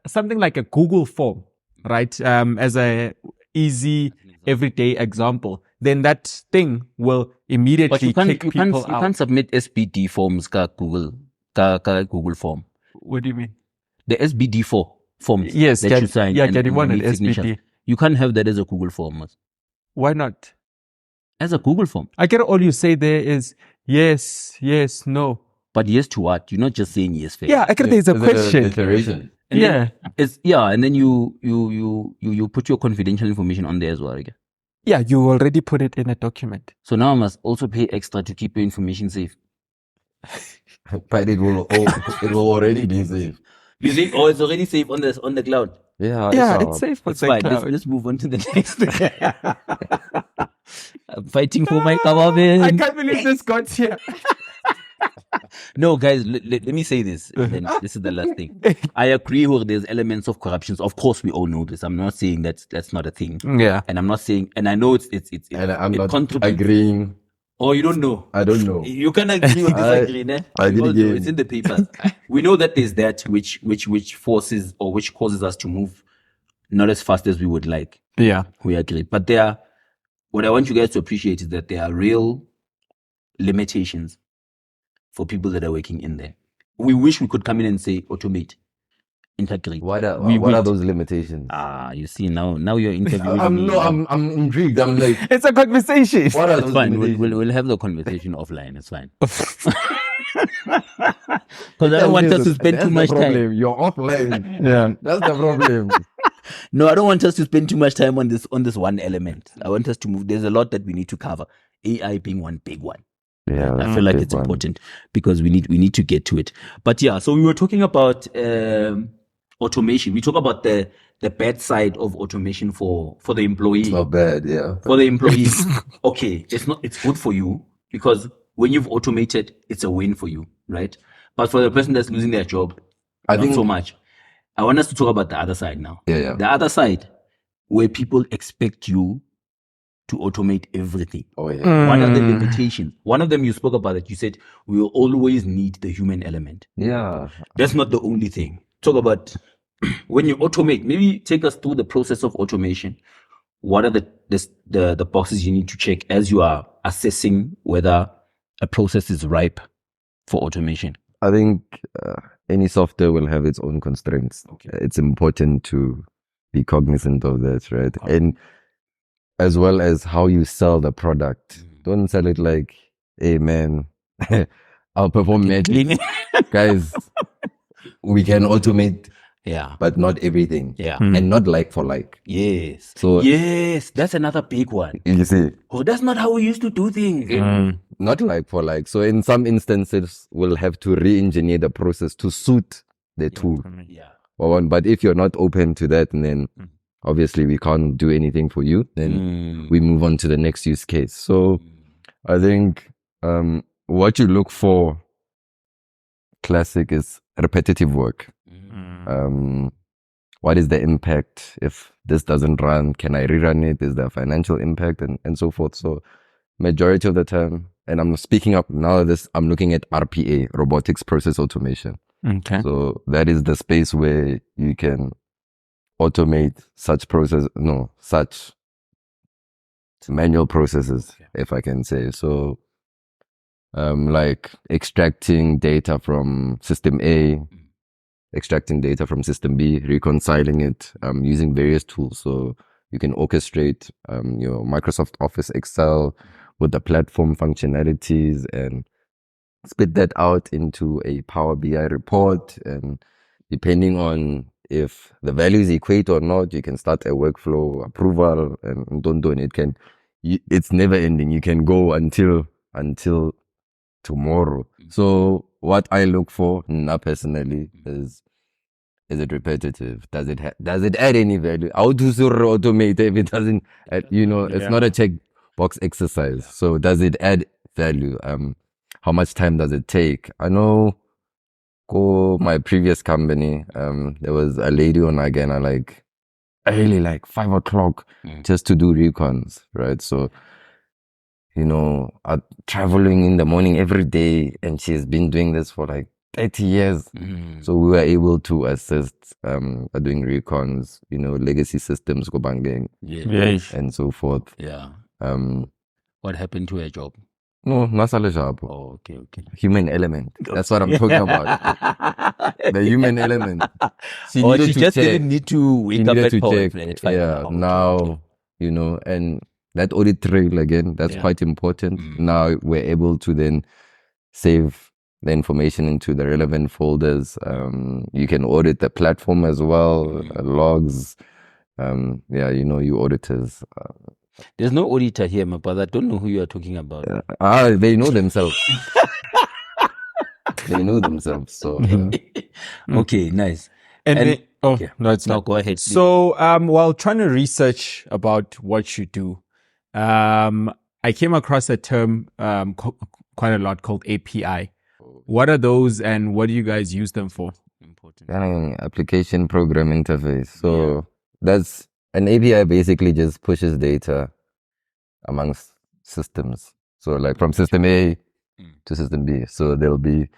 B: something like a Google form, right, as a easy everyday example, then that thing will immediately
A: But you
B: kick people out.
A: can't submit SBD forms ka Google form.
B: What do you mean?
A: The SBD4 forms
B: Yes,
A: that you sign.
B: yeah,
A: and
B: getting one
A: you
B: at
A: need signatures.
B: SBD.
A: You can't have that as a Google form. Mas.
B: Why not?
A: As a Google form.
B: I get all you say there is yes, no.
A: But yes to what? You're not just saying yes fair.
B: Yeah, I get there's a
C: Is it
B: question.
C: declaration?
A: And
B: Yeah.
A: and then you put your confidential information on there as well. Okay?
B: Yeah, you already put it in a document.
A: So now I must also pay extra to keep your information safe.
C: But it will already be safe.
A: You think, oh, it's already safe on the cloud.
C: Yeah,
B: Yeah,
C: it's
B: it's safe for
A: It's
B: the
A: fine.
B: cloud.
A: Let's move on to the next. I'm fighting for my
B: I
A: government.
B: can't believe this got here.
A: No, guys, let me say this. And then this is the last thing. I agree with there's elements of corruptions. Of course, we all know this. I'm not saying that's not a thing.
B: Yeah.
A: And I'm not saying, and I know it's
C: And I'm
A: it
C: not
A: contributes.
C: agreeing.
A: Or you don't know.
C: I don't know.
A: You can agree or disagree, ne?
C: I
A: We all
C: didn't
A: know.
C: get
A: It's in the papers. We know that there's that which forces or which causes us to move not as fast as we would like.
B: Yeah.
A: We agree. But what I want you guys to appreciate is that there are real limitations for people that are working in there. We wish we could come in and say automate, integrate.
C: What are
A: We-
C: those limitations?
A: You see now you're interviewing me.
C: I'm intrigued. I'm like,
B: It's a conversation.
C: what are
A: It's
C: those
A: fine.
C: limitations?
A: We'll have the conversation offline. It's fine. Because I don't want us to spend too much time.
C: You're offline.
B: Yeah.
C: That's the problem.
A: No, I don't want us to spend too much time on this one element. I want us to move. There's a lot that we need to cover. AI being one big one.
C: Yeah,
A: I feel like it's important because we need to get to it. But yeah, so we were talking about automation. We talk about the bad side of automation for the employee.
C: It's not bad. Yeah.
A: For the employee, okay, it's good for you because when you've automated, it's a win for you, right? But for the person that's losing their job,
C: I
A: not
C: think
A: so much. I want us to talk about the other side now.
C: Yeah.
A: The other side, where people expect you to automate everything.
C: Oh yeah.
A: What are the limitations? One of them you spoke about it. You said we will always need the human element.
C: Yeah.
A: That's not the only thing. Talk about when you automate. Maybe take us through the process of automation. What are the boxes you need to check as you are assessing whether a process is ripe for automation?
C: I think any software will have its own constraints.
A: Okay.
C: It's important to be cognizant of that, right? And as well as how you sell the product. Don't sell it like, hey man, I'll perform magic.
A: Cleaning.
C: Guys, we can automate,
A: Yeah.
C: but not everything.
A: Yeah.
C: And not like for like.
A: Yes.
C: So-
A: yes, that's another big one.
C: You see,
A: Oh, that's not how we used to do things.
C: not like for like. So in some instances, we'll have to re-engineer the process to suit the tool.
A: Yeah.
C: But if you're not open to that, then obviously we can't do anything for you. Then we move on to the next use case. So I think what you look for, classic, is repetitive work. What is the impact? If this doesn't run, can I rerun it? Is there a financial impact and so forth? So majority of the time, and I'm speaking up now, I'm looking at RPA, robotics process automation.
B: Okay.
C: So that is the space where you can automate such manual processes, if I can say. So like extracting data from system A, extracting data from system B, reconciling it using various tools. So you can orchestrate your Microsoft Office Excel with the platform functionalities and spit that out into a Power BI report. And depending on if the values equate or not, you can start a workflow approval and don't. It's never ending. You can go until tomorrow. So what I look for now personally is it repetitive? Does it add any value? How to automate if it doesn't add, it's not a checkbox exercise. So does it add value? How much time does it take? I know my previous company, there was a lady on again, like early, like 5 o'clock just to do recons, right? So traveling in the morning every day, and she's been doing this for like 30 years. So we were able to assist doing recons, legacy systems, Gobangeng, and so forth.
A: Yeah.
C: Um,
A: What happened to her job?
C: no, nasale job.
A: Oh, okay.
C: Human element. That's what I'm talking about. The human element. She
A: didn't need to wake up at 4
C: check. Now, and that audit trail again, that's quite important. Now we're able to then save the information into the relevant folders. You can audit the platform as well, logs. You auditors.
A: There's no auditor here, my brother. I don't know who you are talking about.
C: They know themselves. They know themselves. So
A: Okay, nice.
B: No, it's
A: No,
B: not.
A: go ahead.
B: So, while trying to research about what you do, I came across a term quite a lot called API. What are those, and what do you guys use them for?
A: Important.
C: application program interface. So that's an API basically just pushes data amongst systems. So like from system A to system B. So there'll be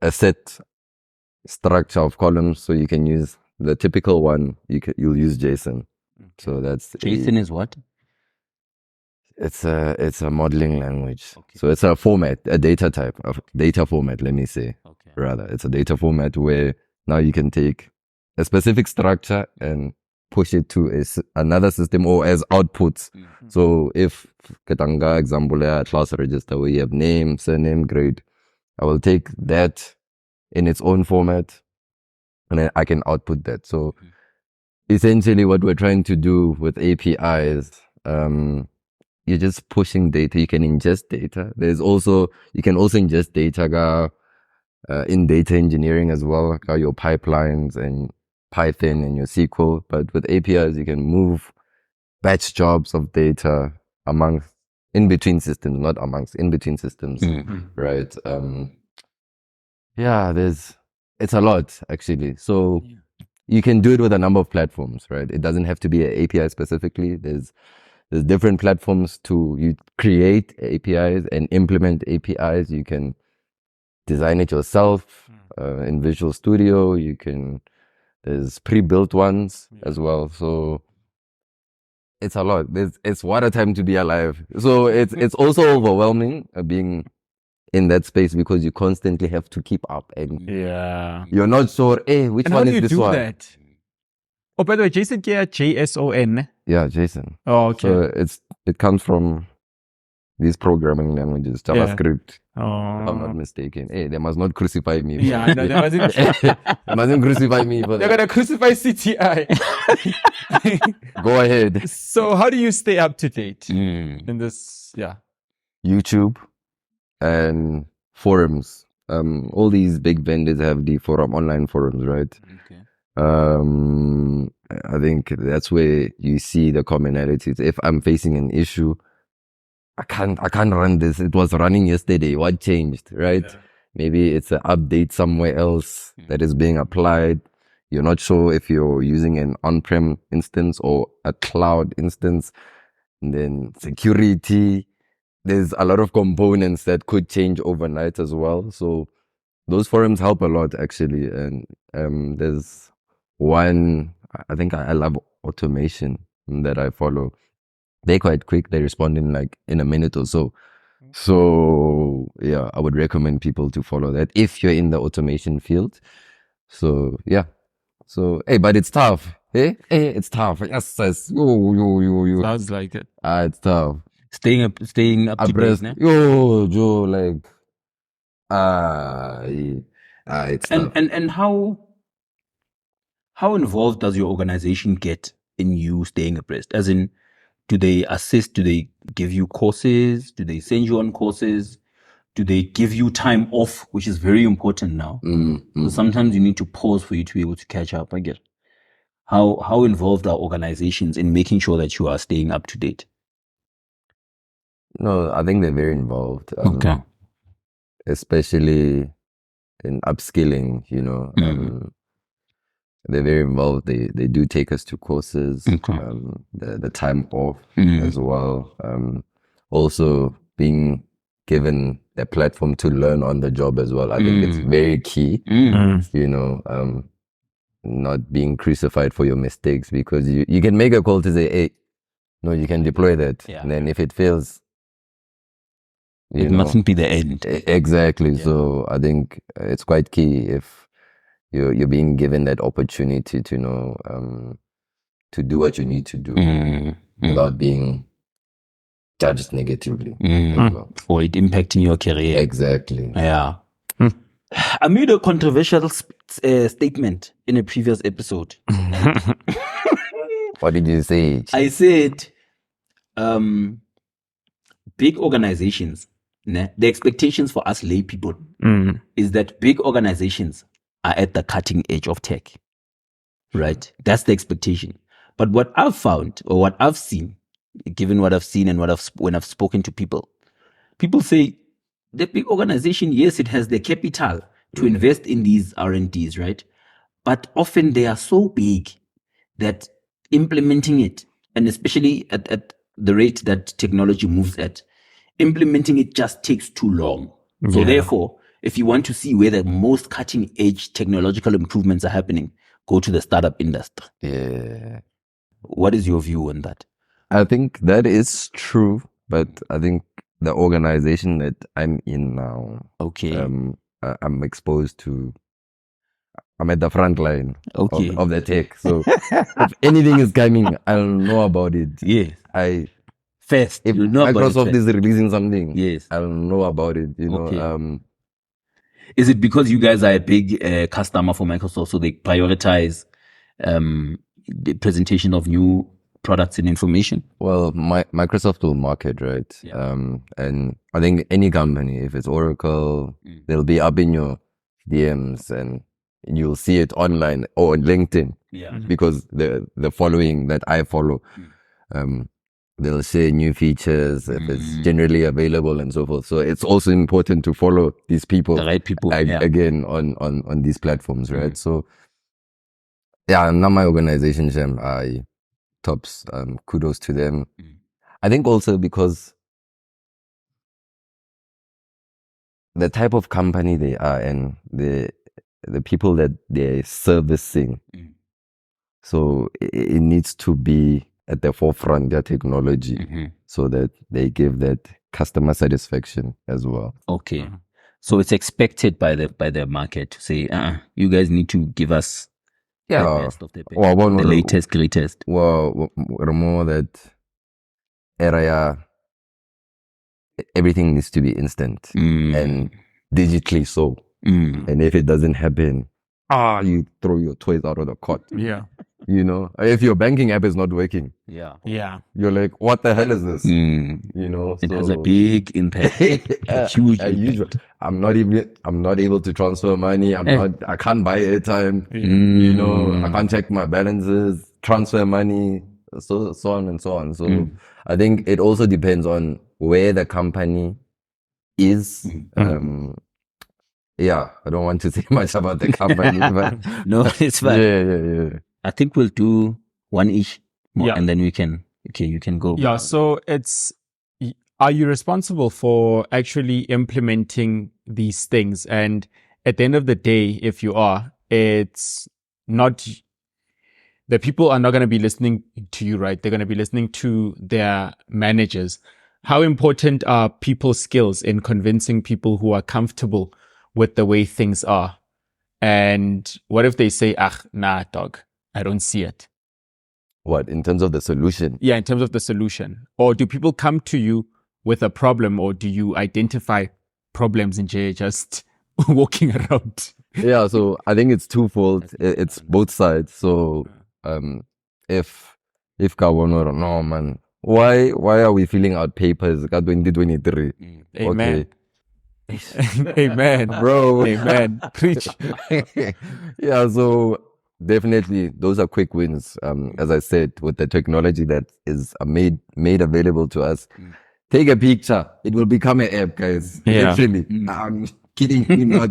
C: a set structure of columns. So you can use the typical one. You'll use JSON. So that's
A: JSON is what?
C: It's a modeling language. Okay. So it's a format, a data type, of data format, let me say. Okay. Rather, it's a data format where now you can take a specific structure and push it to another system or as outputs. So if Katanga example, class register where you have name, surname, grade, I will take that in its own format and then I can output that. So essentially what we're trying to do with APIs, you're just pushing data. You can ingest data. You can also ingest data in data engineering as well, like your pipelines and Python and your SQL. But with APIs, you can move batch jobs of data in between systems, not amongst, in between systems, right? It's a lot actually. So you can do it with a number of platforms, right? It doesn't have to be an API specifically. There's different platforms you create APIs and implement APIs. You can design it yourself in Visual Studio. There's pre-built ones as well. So it's a lot. It's what a time to be alive. So it's also overwhelming being in that space because you constantly have to keep up and you're not sure, which
B: And
C: one
B: how do
C: is
B: you
C: this
B: do
C: one?
B: that? Oh, by the way, Jason Kia, JSON.
C: Yeah, Jason.
B: Oh, okay.
C: So it comes from these programming languages, JavaScript, if I'm not mistaken. Hey, they must not crucify me.
B: Yeah, I know. They mustn't.
C: They mustn't crucify me for
B: They're
C: that.
B: gonna crucify CTI.
C: Go ahead.
B: So, how do you stay up to date
A: Mm.
B: in this? Yeah.
C: YouTube and forums. All these big vendors have the online forums, right?
A: Okay.
C: I think that's where you see the commonalities. If I'm facing an issue, I can't run this. It was running yesterday. What changed, right?
B: Yeah.
C: Maybe it's an update somewhere else that is being applied. You're not sure if you're using an on-prem instance or a cloud instance. And then security. There's a lot of components that could change overnight as well. So those forums help a lot actually. And there's one, I think I love automation that I follow. They're quite quick. They respond in a minute or so. So yeah, I would recommend people to follow that if you're in the automation field. So yeah. So hey, but it's tough. Hey, it's tough. Yes, yo.
B: Sounds like it.
C: It's tough.
A: Staying up to date,
C: Abreast.
A: ne?
C: Yo, Joe, like it's tough.
A: And how involved does your organization get in you staying abreast? As in, do they assist? Do they give you courses? Do they send you on courses? Do they give you time off, which is very important now? So sometimes you need to pause for you to be able to catch up. I get. How involved are organizations in making sure that you are staying up to date?
C: No, I think they're very involved.
A: Okay.
C: Especially in upskilling, you know. They're very involved. They do take us to courses,
A: Okay.
C: the time off as well. Also being given a platform to learn on the job as well. I think it's very key, you know, not being crucified for your mistakes, because you can make a call to say, hey, no, you can deploy that.
A: Yeah.
C: And then if it fails,
A: It mustn't be the end.
C: Exactly. Yeah. So I think it's quite key if you're being given that opportunity to know to do what you need to do without being judged negatively as well.
A: Or it impacting your career.
C: Exactly.
A: Yeah. I made a controversial statement in a previous episode.
C: What did you say?
A: I said, big organizations, the expectations for us lay people is that big organizations are at the cutting edge of tech, right? That's the expectation. But what I've found, or what I've seen, given what I've seen and when I've spoken to people say the big organization, yes, it has the capital to invest in these R&Ds, right? But often they are so big that implementing it, and especially at the rate that technology moves at, implementing it just takes too long. So therefore, if you want to see where the most cutting edge technological improvements are happening, go to the startup industry.
C: Yeah.
A: What is your view on that?
C: I think that is true, but I think the organization that I'm in now, I'm exposed to, I'm at the front line of the tech. So if anything is coming, I'll know about it.
A: Yes.
C: If Microsoft is releasing something,
A: yes,
C: I'll know about it. You know.
A: Is it because you guys are a big customer for Microsoft, so they prioritize the presentation of new products and information?
C: Well, Microsoft will market, right?
A: Yeah.
C: And I think any company, if it's Oracle, they'll be up in your DMs and you'll see it online or on LinkedIn.
A: Yeah.
C: Because the following that I follow, they'll share new features if it's generally available and so forth. So it's also important to follow these people,
A: the right people,
C: again on these platforms, right? So yeah, now my organization, Shem, tops, kudos to them. I think also because the type of company they are and the people that they're servicing, so it needs to be at the forefront, their technology, so that they give that customer satisfaction as well.
A: Okay. So it's expected by the market to say, you guys need to give us the best of the best, the latest, greatest.
C: Well, more that area everything needs to be instant and digitally so. And if it doesn't happen, you throw your toys out of the cot.
B: Yeah.
C: You know, if your banking app is not working,
A: Yeah.
C: you're like, what the hell is this? You know,
A: It has a big impact. A huge impact.
C: I'm not able to transfer money. I can't buy airtime. You know, I can't check my balances, transfer money, so on and so on. So I think it also depends on where the company is. Yeah, I don't want to say much about the company, but
A: No, it's fine.
C: yeah.
A: I think we'll do one each more,
B: Yeah.
A: and then you can go.
B: Yeah. So are you responsible for actually implementing these things? And at the end of the day, if you are, it's not, the people are not going to be listening to you, right? They're going to be listening to their managers. How important are people skills in convincing people who are comfortable with the way things are? And what if they say, nah, dog, I don't see it?
C: What, in terms of the solution?
B: Yeah, in terms of the solution. Or do people come to you with a problem, or do you identify problems in just walking around?
C: Yeah, so I think it's twofold. It's both sides. So if Kawono, no man, why are we filling out papers? 2023.
B: Amen.
C: Okay.
B: Amen.
C: Bro.
B: Amen. Preach.
C: Yeah, so definitely those are quick wins. As I said, with the technology that is made available to us, take a picture, it will become an app, guys.
B: Yeah.
C: Literally. I'm kidding you not.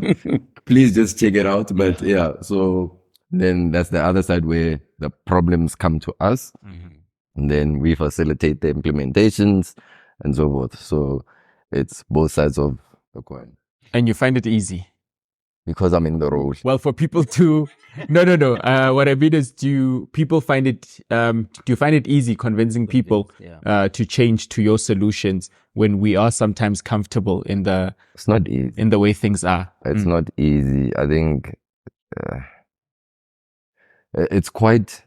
C: Please just check it out. But yeah, so then that's the other side where the problems come to us, and then we facilitate the implementations and so forth. So it's both sides of the coin.
B: And you find it easy?
C: Because I'm in the role.
B: Well, for people to no. What I mean is, do you find it easy convincing people to change to your solutions when we are sometimes comfortable
C: It's not easy.
B: in the way things are?
C: It's not easy. I think it's quite.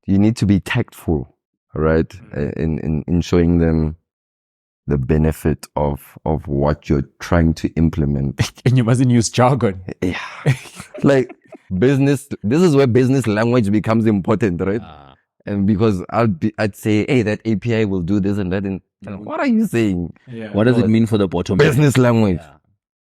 C: You need to be tactful, right? In showing them the benefit of what you're trying to implement.
B: And you mustn't use jargon.
C: Yeah. Like business, this is where business language becomes important, right? And because I'd say, hey, that API will do this and that. And what are you saying?
B: Yeah.
A: What does it mean for the bottom line?
C: Business language.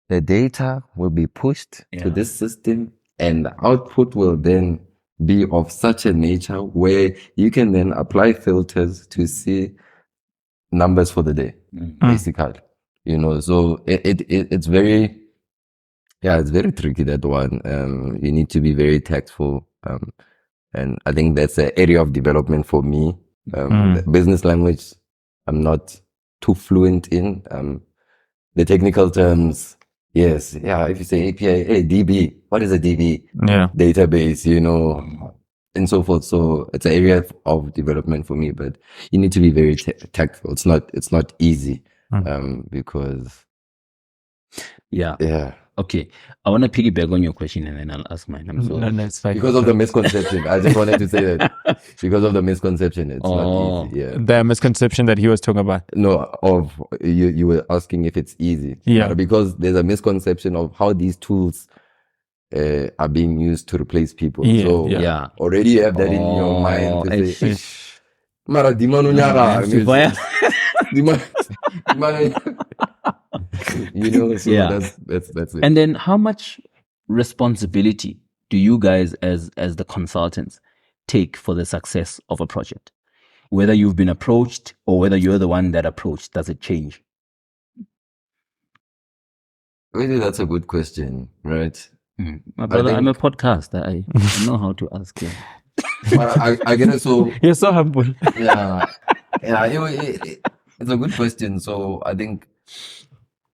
C: The data will be pushed to this system, and the output will then be of such a nature where you can then apply filters to see numbers for the day, basically. You know, so it's very, it's very tricky, that one. You need to be very tactful. And I think that's an area of development for me. The business language, I'm not too fluent in. The technical terms, yes. Yeah, if you say API, hey, DB, what is a DB?
B: Yeah.
C: Database, you know, and so forth. So it's an area of development for me, but you need to be very tactful. It's not easy, because
A: Okay, I want to piggyback on your question and then I'll ask mine. I'm sorry.
B: No, it's fine.
C: because of the misconception. I just wanted to say that because of the misconception, it's not easy. Yeah.
B: The misconception that he was talking about.
C: No, of you were asking if it's easy.
B: Yeah.
C: Because there's a misconception of how these tools are being used to replace people.
B: Yeah,
C: So
B: yeah.
C: already you have that in your mind to say, "Ish, mara di manu nyara." You know, so that's it.
A: And then how much responsibility do you guys as the consultants take for the success of a project? Whether you've been approached or whether you're the one that approached, does it change?
C: Really, that's a good question, right?
A: My brother, I'm a podcaster. I know how to ask you.
C: But I get it. So
B: You're so humble.
C: yeah, it's a good question. So I think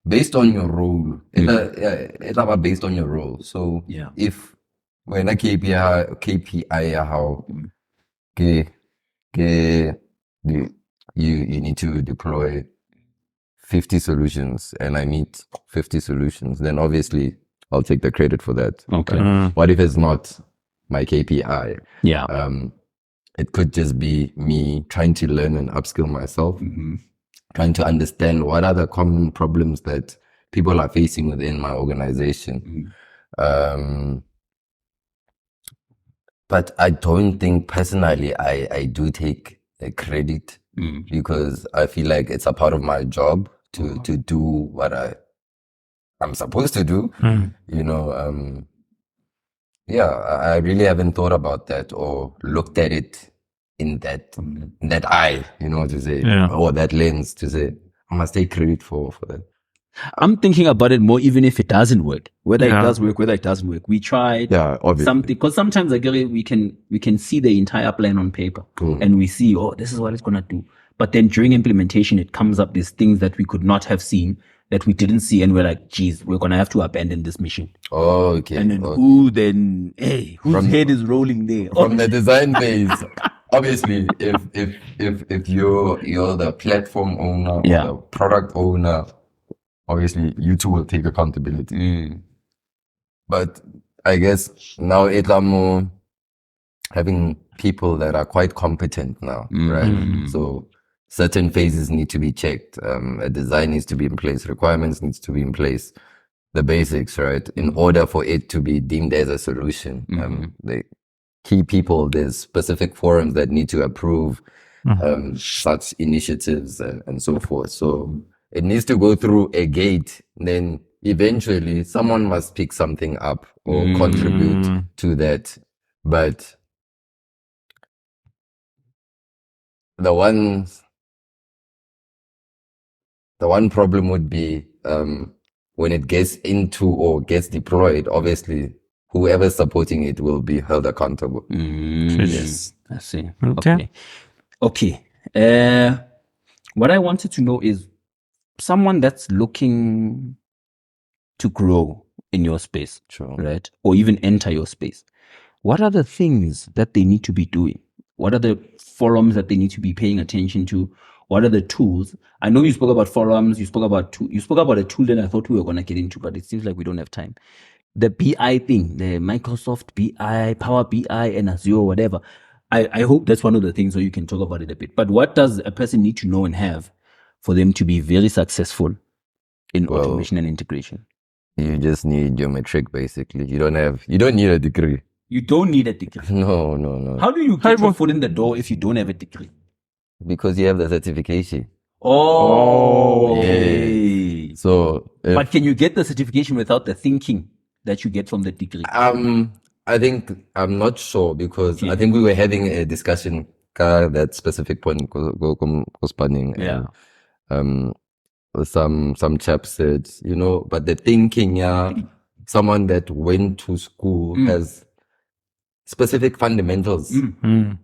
C: based on your role, it's about based on your role. So if when a KPI how you need to deploy 50 solutions and I meet 50 solutions, then obviously I'll take the credit for that.
A: Okay.
C: What if it's not my KPI?
A: Yeah.
C: It could just be me trying to learn and upskill myself. trying to understand what are the common problems that people are facing within my organization. But I don't think personally I do take credit because I feel like it's a part of my job to do what I'm supposed to do. You know, yeah, I really haven't thought about that or looked at it in that eye, you know, to say, or that lens to say, I must take credit for that.
A: I'm thinking about it more, even if it doesn't work, whether it does work, whether it doesn't work. We tried
C: obviously.
A: something, because sometimes I get it, we can see the entire plan on paper and we see, oh, this is what it's gonna do. But then during implementation, it comes up these things that we could not have seen, that we didn't see, and we're like, geez, we're gonna have to abandon this mission.
C: Oh, okay.
A: And then whose head is rolling there?
C: From the design phase, obviously, if you're the platform owner or the product owner, obviously you two will take accountability. But I guess now it's more having people that are quite competent now, right? So certain phases need to be checked. A design needs to be in place, requirements needs to be in place, the basics, right? In order for it to be deemed as a solution. The key people, there's specific forums that need to approve such initiatives and so forth. So it needs to go through a gate. Then eventually someone must pick something up or contribute to that. But the one problem would be when it gets into or gets deployed, obviously whoever's supporting it will be held accountable.
A: Yes, I see. Okay. What I wanted to know is, someone that's looking to grow in your space, right? Or even enter your space, what are the things that they need to be doing? What are the forums that they need to be paying attention to? What are the tools? I know you spoke about forums, you spoke about a tool that I thought we were going to get into, but it seems like we don't have time. The BI thing, the Microsoft BI, Power BI, and Azure, whatever. I hope that's one of the things where you can talk about it a bit. But what does a person need to know and have for them to be very successful in automation and integration?
C: You just need your metric, basically. You don't need a degree.
A: You don't need a degree.
C: No.
A: How do you get your foot in the door if you don't have a degree?
C: Because you have the certification.
A: Okay.
C: So,
A: but can you get the certification without the thinking that you get from the degree?
C: I think I'm not sure, because I think we were having a discussion that specific point go spanning. Some chap said, you know, but the thinking, someone that went to school has specific fundamentals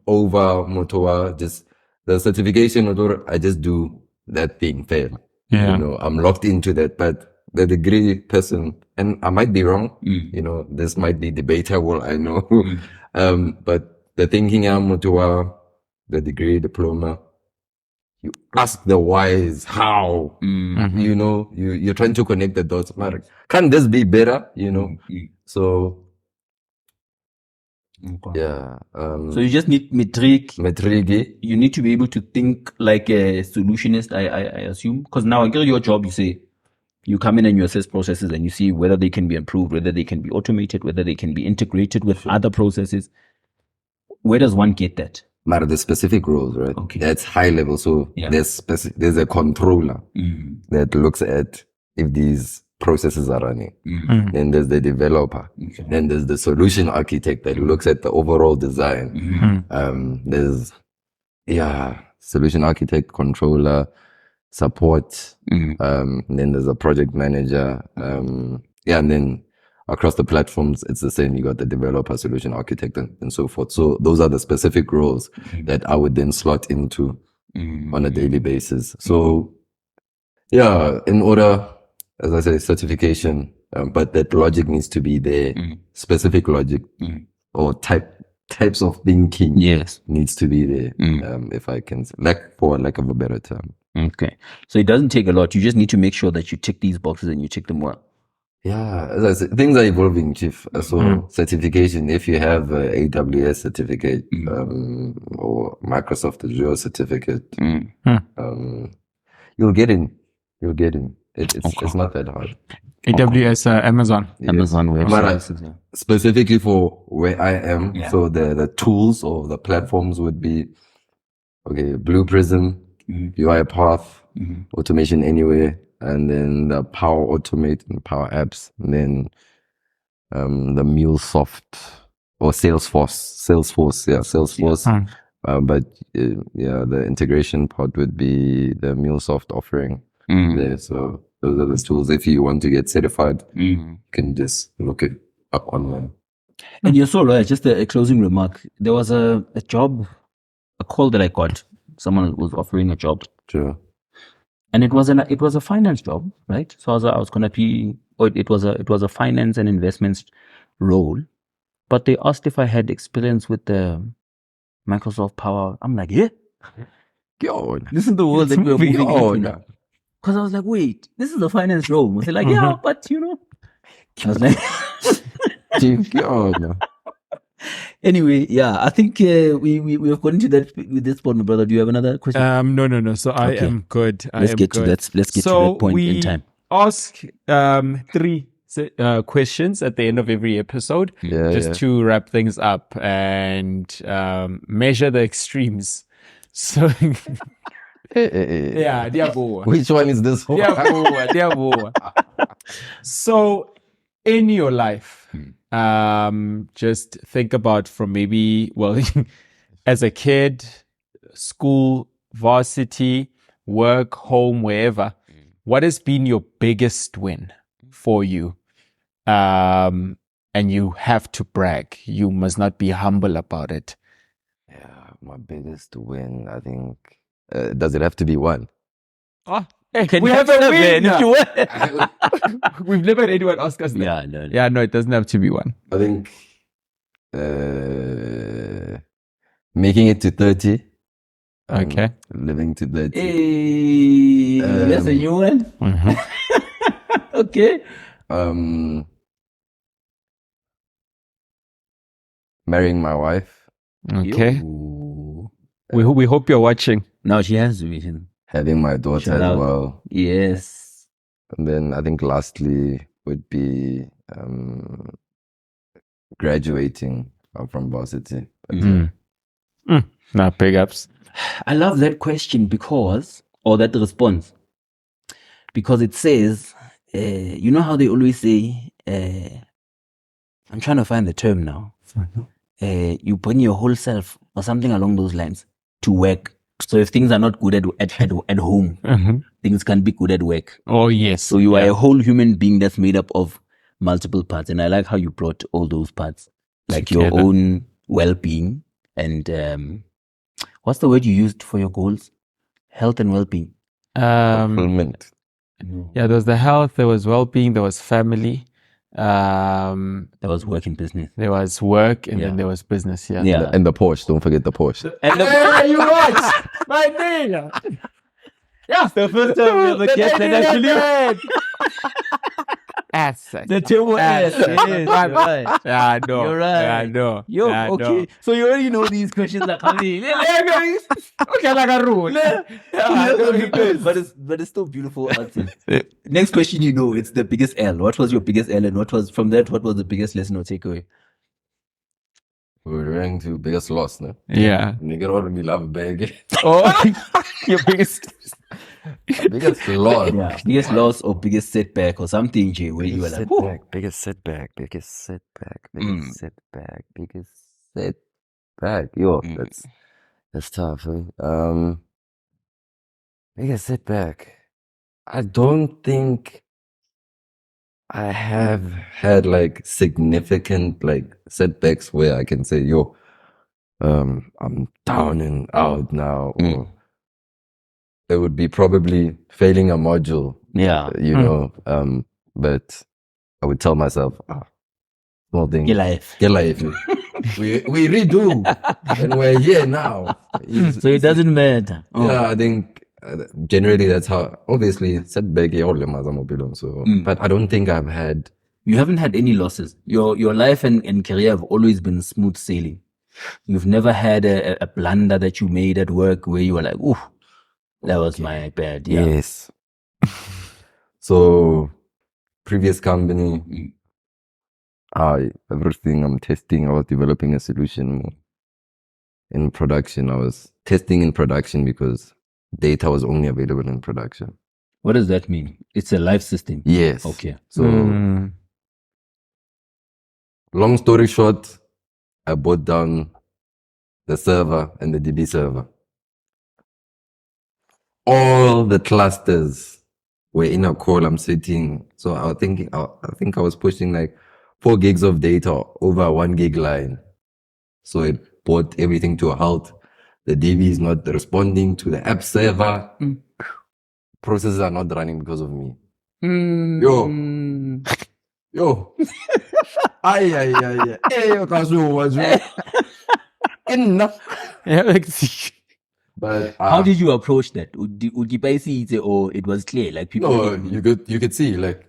C: over Motoa, just the certification, I just do that thing fair. You know, I'm locked into that, but the degree person, and I might be wrong, you know, this might be debatable, I know. But the thinking, Motoa, the degree, diploma, you ask the whys, how, you know, you're trying to connect the dots. Can this be better, you know? So,
A: so you just need metric. You need to be able to think like a solutionist, I assume. Because now I get your job, you say, you come in and you assess processes and you see whether they can be improved, whether they can be automated, whether they can be integrated with other processes. Where does one get that?
C: The specific roles, right?
A: Okay.
C: That's high level. So there's a controller that looks at if these processes are running. Then there's the developer. Then there's the solution architect that looks at the overall design. There's solution architect, controller, support. Then there's a project manager. And then across the platforms, it's the same. You got the developer, solution architect, and so forth. So those are the specific roles that I would then slot into on a daily basis. So in order, as I say, certification, but that logic needs to be there. Specific logic or types of thinking needs to be there. If I can, for lack of a better term.
A: Okay. So it doesn't take a lot. You just need to make sure that you tick these boxes and you tick them well.
C: Yeah, as I said, things are evolving, Chief. So certification, if you have a AWS certificate or Microsoft Azure certificate, You'll get in. It's not that hard.
B: AWS, Amazon.
C: Yes.
A: Amazon Web
C: But
A: Services. Yeah.
C: specifically for where I am,
A: Yeah.
C: so the tools or the platforms would be, okay, Blue Prism, UiPath, Automation Anywhere, and then the Power Automate and Power Apps, and then the MuleSoft or Salesforce. But the integration part would be the MuleSoft offering there. So those are the tools. If you want to get certified, you can just look it up online.
A: And you're so right. Just a closing remark. There was a job, a call that I got. Someone was offering a job,
C: Sure.
A: and it was a finance job, right? So I was gonna be. It was a finance and investments role, but they asked if I had experience with the Microsoft Power. I'm like, yeah.
C: God.
A: This is the world that we're moving
C: Oh,
A: into now. Because I was like, wait, this is a finance role. They're like, yeah, but you know. I was like,
C: God.
A: anyway, yeah, I think we have gone into that with this point, my brother. Do you have another question?
B: No. So I
A: Okay.
B: am good.
A: Let's get to that point in time.
B: Ask 3 questions at the end of every episode, just to wrap things up and measure the extremes. So yeah, diabo.
C: Which one is this for?
B: Diabo. So in your life, just think about from maybe, well, as a kid, school, varsity, work, home, wherever, what has been your biggest win for you? And you have to brag. You must not be humble about it.
C: Yeah, my biggest win, I think. Does it have to be one?
B: Oh, hey,
A: Can
B: we
A: you
B: have a
A: man,
B: win.
A: if you want.
B: We've never had anyone ask us that.
A: Yeah, no.
B: Yeah, no, it doesn't have to be one.
C: I think making it to 30.
B: Okay.
C: Living to 30.
A: Hey, that's a new one. Okay.
C: Marrying my wife.
B: Okay.
A: Yo.
B: We hope you're watching.
A: Now she has vision.
C: Having my daughter
A: Shout
C: as
A: out.
C: well.
A: Yes.
C: And then I think lastly would be graduating from varsity.
B: Now, big ups.
A: I love that question or that response, because it says, you know how they always say, I'm trying to find the term now. You bring your whole self or something along those lines to work. So if things are not good at home, things can be good at work.
B: Oh, yes.
A: So you are a whole human being that's made up of multiple parts. And I like how you brought all those parts, like your own well-being and what's the word you used for your goals? Health and well-being.
C: Fulfillment.
B: Yeah, there was the health, there was well-being, there was family.
A: There was work in business.
B: There was work, and then there was business. Yeah.
A: Yeah.
C: And the Porsche. Don't forget the Porsche.
A: And
B: Hey, you watch my nigga. Yeah,
A: the first time we ever guessed that actually. The table S. Right.
B: Yeah, I know.
A: You're right.
B: Yeah, I know.
A: Yo,
B: Yeah, I
A: okay.
B: know.
A: So you already know these questions are coming.
B: Okay, like a rule.
A: But it's still beautiful answers. Next question, it's the biggest L. What was your biggest L, and what was the biggest lesson or takeaway?
C: We're running to biggest loss, no?
B: Yeah.
C: Nigga don't me love bag.
B: Oh, your biggest.
C: Biggest loss.
A: Yeah. Biggest loss or biggest setback or something, Jay, where you were like, "Whoa."
C: Biggest setback. Yo, that's tough. Biggest setback. I don't think I have had like significant like setbacks where I can say, yo, I'm down and out now. Or it would be probably failing a module.
A: Yeah.
C: But I would tell myself, well, then
A: Your life.
C: we redo and we're here now.
A: So it doesn't matter.
C: Yeah, I think generally that's how, obviously, setback, but I don't think I've had.
A: You haven't had any losses. Your life and career have always been smooth sailing. You've never had a blunder that you made at work where you were like, ooh. That was my bad. Yeah.
C: Yes. So, previous company, everything I'm testing, I was developing a solution in production. I was testing in production because data was only available in production.
A: What does that mean? It's a live system.
C: Yes.
A: Okay.
C: So, long story short, I bought down the server and the DB server. All the clusters were in a column setting. So I think I was pushing like 4 gigs of data over a 1 gig line. So it brought everything to a halt. The DB is not responding to the app server. Processes are not running because of me. Yo. Ay. Hey, But
A: How did you approach that? Would you see it or it was clear? Like people.
C: no, you could see like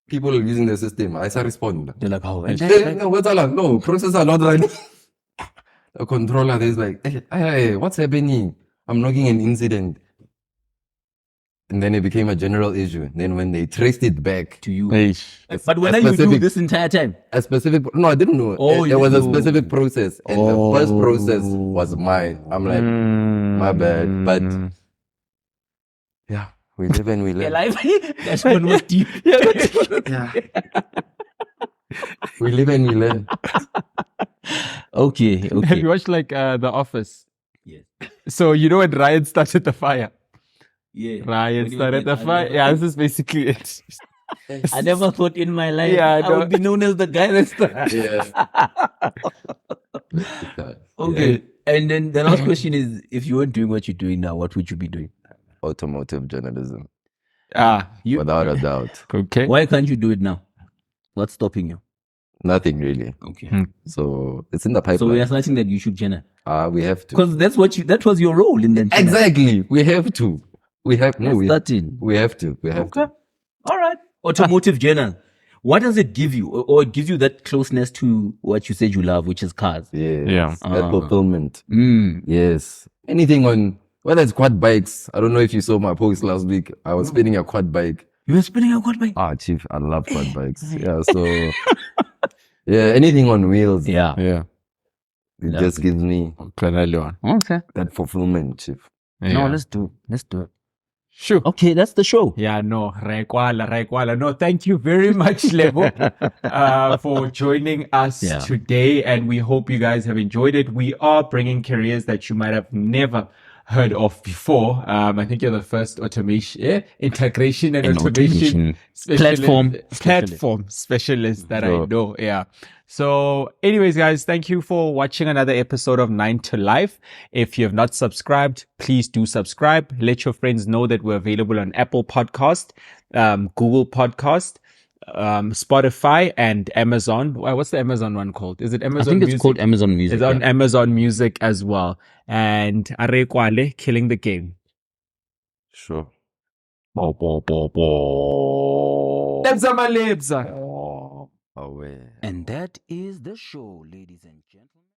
C: people using the system. I say respond.
A: They're like, oh,
C: No, processes are not running. The controller is like, hey, what's happening? I'm logging an incident. And then it became a general issue. Then when they traced it back
A: to you.
B: But
A: when are you doing this entire time?
C: A specific, no, I didn't know. It was a specific process. And the first process was mine. I'm like, my bad. But yeah, we live and we learn.
A: That one was deep.
C: Yeah. We live and we learn.
A: Okay.
B: Have you watched like The Office?
A: Yes.
B: So you know when Ryan started the fire?
A: Yeah.
B: Ryan started the fire. Yeah, this is basically it.
A: I never thought in my life I would be known as the guy that started.
C: Yeah.
A: Okay. And then the last question is, if you weren't doing what you're doing now, what would you be doing?
C: Automotive journalism.
B: Without
C: a doubt.
B: Okay.
A: Why can't you do it now? What's stopping you?
C: Nothing really.
A: Okay.
C: So it's in the pipeline.
A: So we are starting that you should journal.
C: We have to.
A: Because that was your role in the journal.
C: Exactly. We have to. We have to. We have to.
A: Okay. All right. Automotive journal. What does it give you? Or it gives you that closeness to what you said you love, which is cars.
C: Yeah. That fulfillment.
A: Mm.
C: Yes. Anything on, whether it's quad bikes. I don't know if you saw my post last week. I was spinning a quad bike.
A: You were spinning a quad bike?
C: Chief, I love quad bikes. Yeah. So, yeah, anything on wheels.
B: Yeah.
C: It just gives me
A: Okay.
C: that fulfillment, Chief.
B: Yeah.
A: No, let's do it.
B: Sure.
A: Okay, that's the show.
B: Yeah, no, Rekwala. No, thank you very much, Lebo, for joining us today. And we hope you guys have enjoyed it. We are bringing careers that you might have never heard of before. I think you're the first integration and automation platform specialist that I know. Yeah. So anyways, guys, thank you for watching another episode of 9 to Life. If you have not subscribed, please do subscribe. Let your friends know that we're available on Apple Podcast, Google Podcast, Spotify, and Amazon. What's the Amazon one called? Is it Amazon
A: I think
B: Music?
A: It's called Amazon Music.
B: It's on Amazon Music as well. And Arekwale, killing the game.
C: Sure.
B: Lebza.
C: Away.
A: And that is the show, ladies and gentlemen.